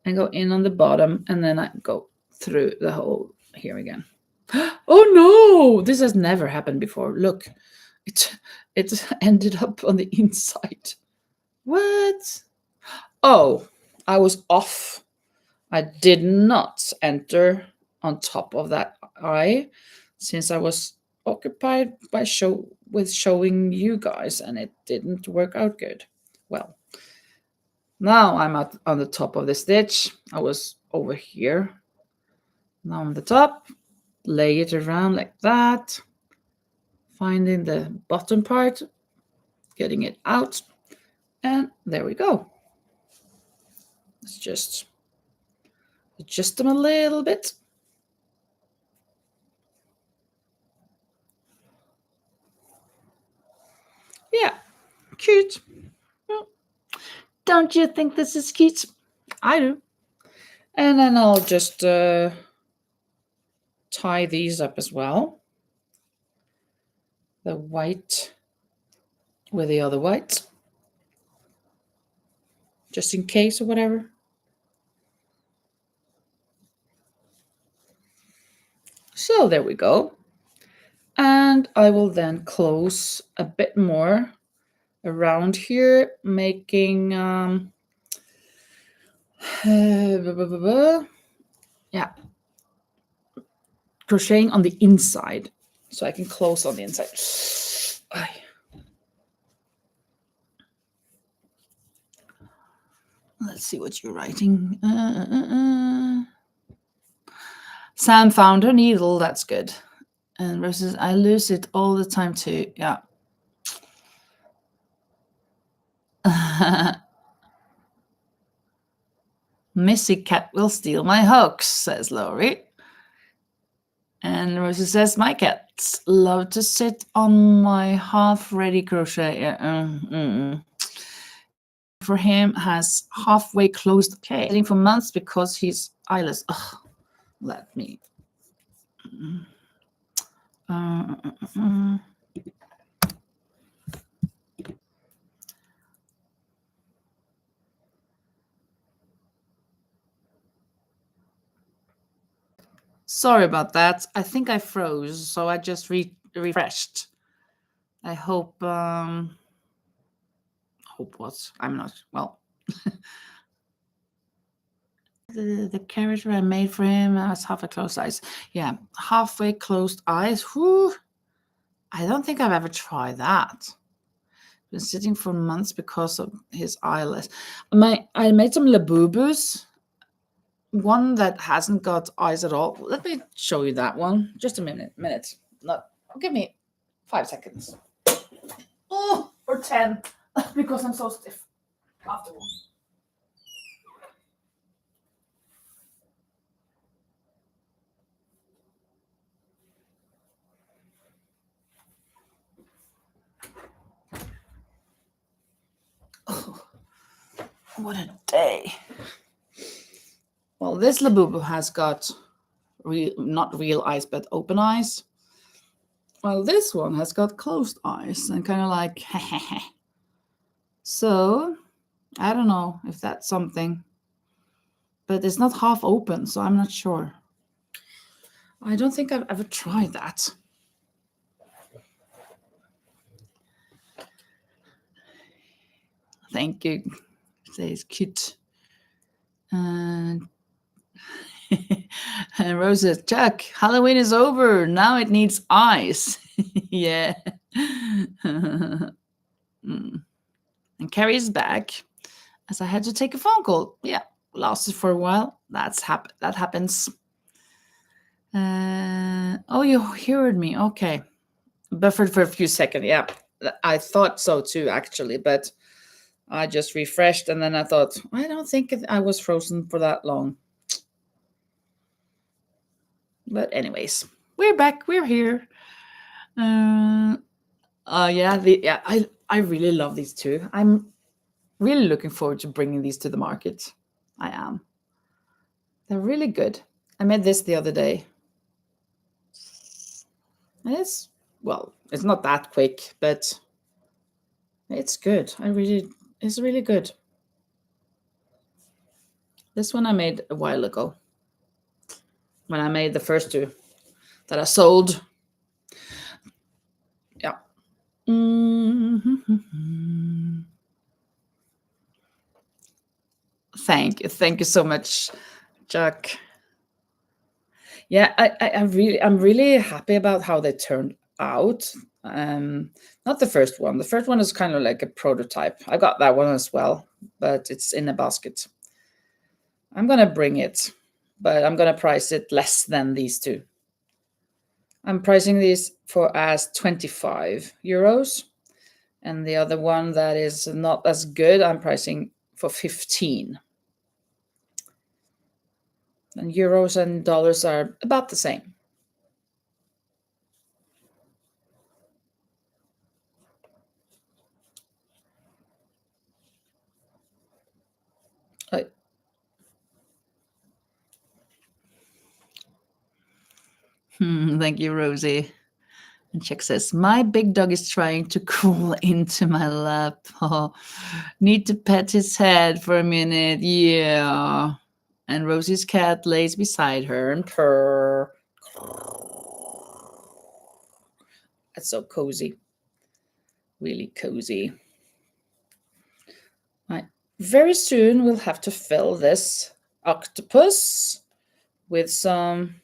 and go in on the bottom, and then I go through the hole here again. Oh no! This has never happened before. Look, it ended up on the inside. What? Oh, I was off. I did not enter on top of that eye since I was occupied by showing you guys, and it didn't work out good. Well, now I'm on the top of the stitch. I was over here. Now on the top, lay it around like that, finding the bottom part, getting it out, and there we go. Let's just adjust them a little bit. Yeah, cute. Don't you think this is cute? I do. And then I'll just tie these up as well. The white with the other white, just in case or whatever. So there we go. And I will then close a bit more around here, making yeah, crocheting on the inside, so I can close on the inside. Let's see what you're writing. Sam found her needle. That's good. And versus I lose it all the time too. Yeah. Missy cat will steal my hooks, says Laurie. And Rosie says, my cats love to sit on my half-ready crochet. For him, has halfway closed. Okay, sitting for months because he's eyeless. Ugh, let me. Sorry about that. I think I froze, so I just refreshed. I hope. Hope what? I'm not. Well. The character I made for him has halfway closed eyes. Yeah, halfway closed eyes. Whew. I don't think I've ever tried that. Been sitting for months because of his eyeless. I made some Labubus. One that hasn't got eyes at all. Let me show you that one. Just a minute. Not. Give me 5 seconds. Oh, or 10, because I'm so stiff afterwards. Oh, what a day. Well, this Labubu has got not real eyes, but open eyes. Well, this one has got closed eyes and kind of like, so I don't know if that's something, but it's not half open, so I'm not sure. I don't think I've ever tried that. Thank you. Says cute. And and Rose says, Chuck, Halloween is over. Now it needs eyes. Yeah. And Carrie is back, as I had to take a phone call. Yeah, lasted for a while. That happens. Oh, you heard me. Okay. Buffered for a few seconds. Yeah, I thought so too, actually, but I just refreshed, and then I thought, I don't think I was frozen for that long. But anyways, we're back. We're here. Yeah, I really love these two. I'm really looking forward to bringing these to the market. I am. They're really good. I made this the other day. It's well, it's not that quick, but it's good. It's really good. This one I made a while ago when I made the first two that I sold. Yeah. Mm-hmm. Thank you so much, Jack. Yeah, I'm really happy about how they turned out. Not the first one. The first one is kind of like a prototype. I got that one as well, but it's in a basket. I'm gonna bring it, but I'm gonna price it less than these two. I'm pricing these for as 25 euros, and the other one that is not as good, I'm pricing for 15. And euros and dollars are about the same. Thank you, Rosie. And Chick says, my big dog is trying to crawl into my lap. Oh, need to pet his head for a minute. Yeah. And Rosie's cat lays beside her and purr. That's so cozy. Really cozy. Right. Very soon we'll have to fill this octopus with some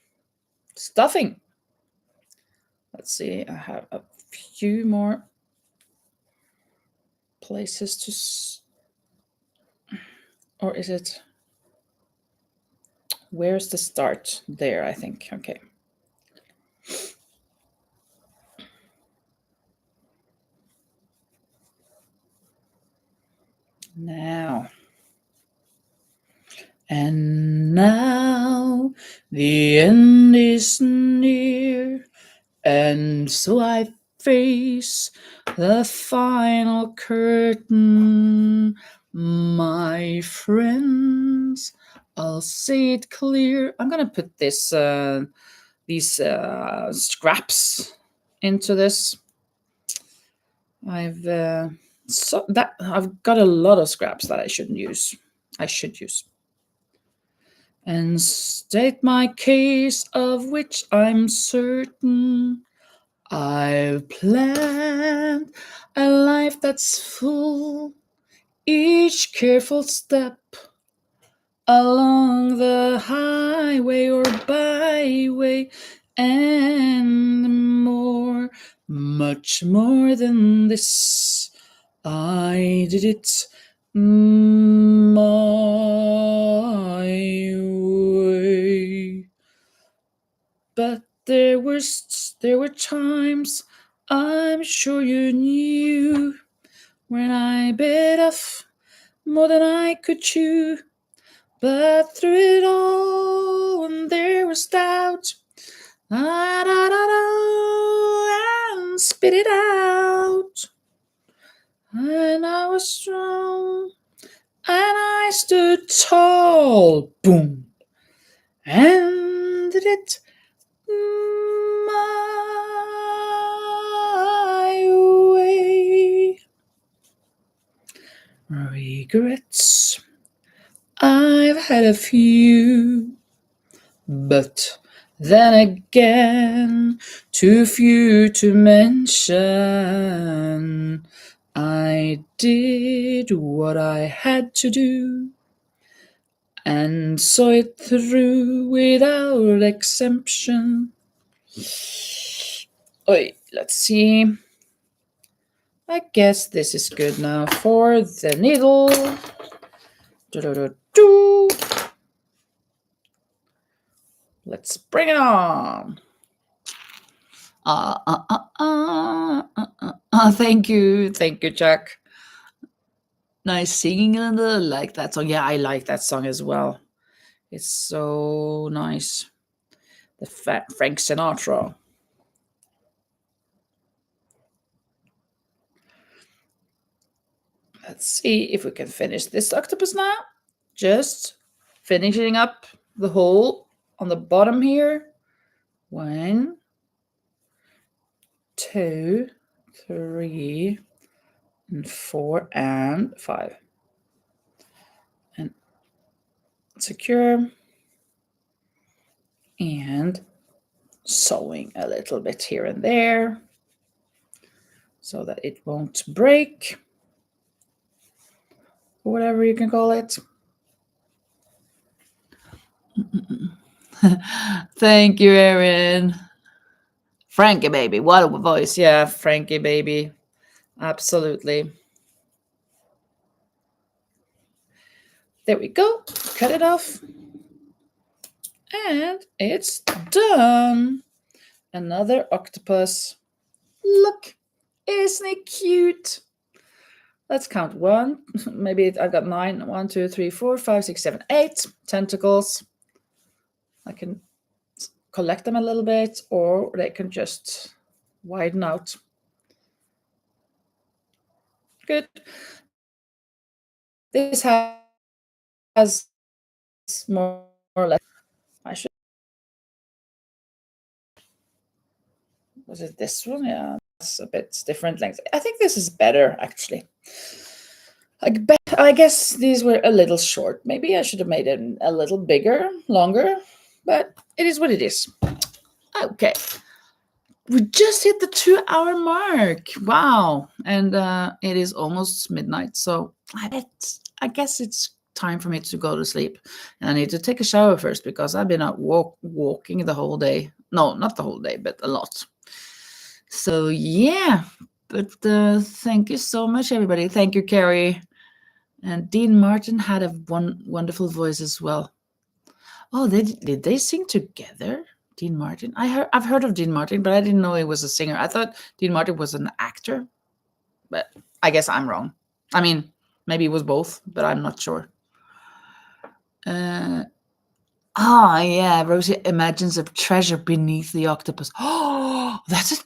stuffing. Let's see, I have a few more places to or is it, where's the start? There, I think. Okay. Now. And now the end is near, and so I face the final curtain. My friends, I'll say it clear. I'm gonna put this these scraps into this. I've got a lot of scraps that I shouldn't use. I should use. And state my case, of which I'm certain. I've planned a life that's full, each careful step along the highway or byway, and more, much more than this. I did it my way. But there were times, I'm sure you knew, when I bit off more than I could chew. But through it all, when there was doubt, and spit it out. And I was strong, and I stood tall, boom, and did it my way. Regrets, I've had a few, but then again, too few to mention. I did what I had to do, and saw it through without exemption. Oi, let's see. I guess this is good now for the needle. Do-do-do-do. Let's bring it on. Thank you, Jack. Nice singing, and I like that song. Yeah, I like that song as well. It's so nice. The Frank Sinatra. Let's see if we can finish this octopus now. Just finishing up the hole on the bottom here. 1, 2, 3, and 4, and 5. And secure. And sewing a little bit here and there so that it won't break, or whatever you can call it. Thank you, Erin. Frankie baby, what a voice. Yeah, Frankie baby. Absolutely. There we go. Cut it off. And it's done. Another octopus. Look, isn't it cute? Let's count one. Maybe I got 9. 1, 2, 3, 4, 5, 6, 7, 8 tentacles. I can collect them a little bit, or they can just widen out. Good. This has more or less. I should. Was it this one? Yeah, it's a bit different length. I think this is better actually. I guess these were a little short. Maybe I should have made it a little bigger, longer, but it is what it is. Okay. We just hit the 2-hour mark. Wow. And it is almost midnight. So I guess it's time for me to go to sleep. And I need to take a shower first because I've been out walking the whole day. No, not the whole day, but a lot. So yeah. But thank you so much, everybody. Thank you, Carrie. And Dean Martin had a wonderful voice as well. Oh, did they sing together? Dean Martin. I've heard of Dean Martin, but I didn't know he was a singer. I thought Dean Martin was an actor, but I guess I'm wrong. I mean, maybe it was both, but I'm not sure. Yeah, Rosie imagines a treasure beneath the octopus. Oh, that's a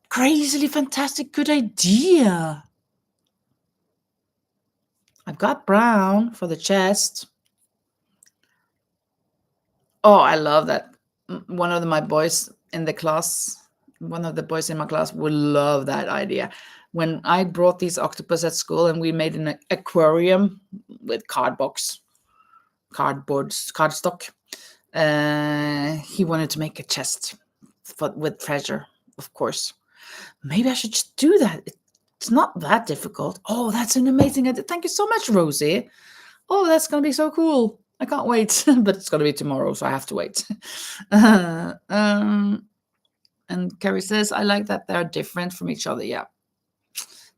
crazily fantastic good idea. I've got brown for the chest. Oh, I love that. One of my boys in the class, one of the boys in my class would love that idea. When I brought these octopus at school and we made an aquarium with cardstock, he wanted to make a chest with treasure, of course. Maybe I should just do that. It's not that difficult. Oh, that's an amazing idea. Thank you so much, Rosie. Oh, that's going to be so cool. I can't wait, but it's going to be tomorrow, so I have to wait. And Carrie says, I like that they're different from each other. Yeah.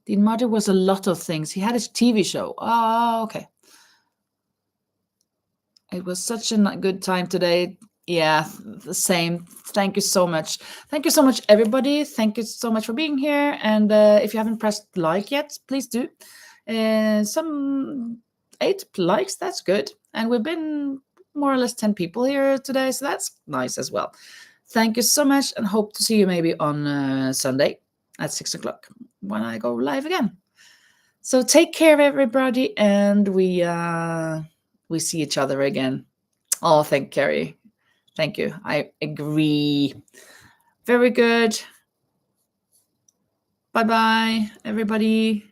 Dean Martin was a lot of things. He had his TV show. Oh, okay. It was such a good time today. Yeah, the same. Thank you so much. Thank you so much, everybody. Thank you so much for being here. And if you haven't pressed like yet, please do. Some 8 likes, that's good. And we've been more or less 10 people here today, so that's nice as well. Thank you so much, and hope to see you maybe on Sunday at 6 o'clock when I go live again. So take care, everybody, and we see each other again. Oh, thank Carrie. Thank you. I agree. Very good. Bye-bye, everybody.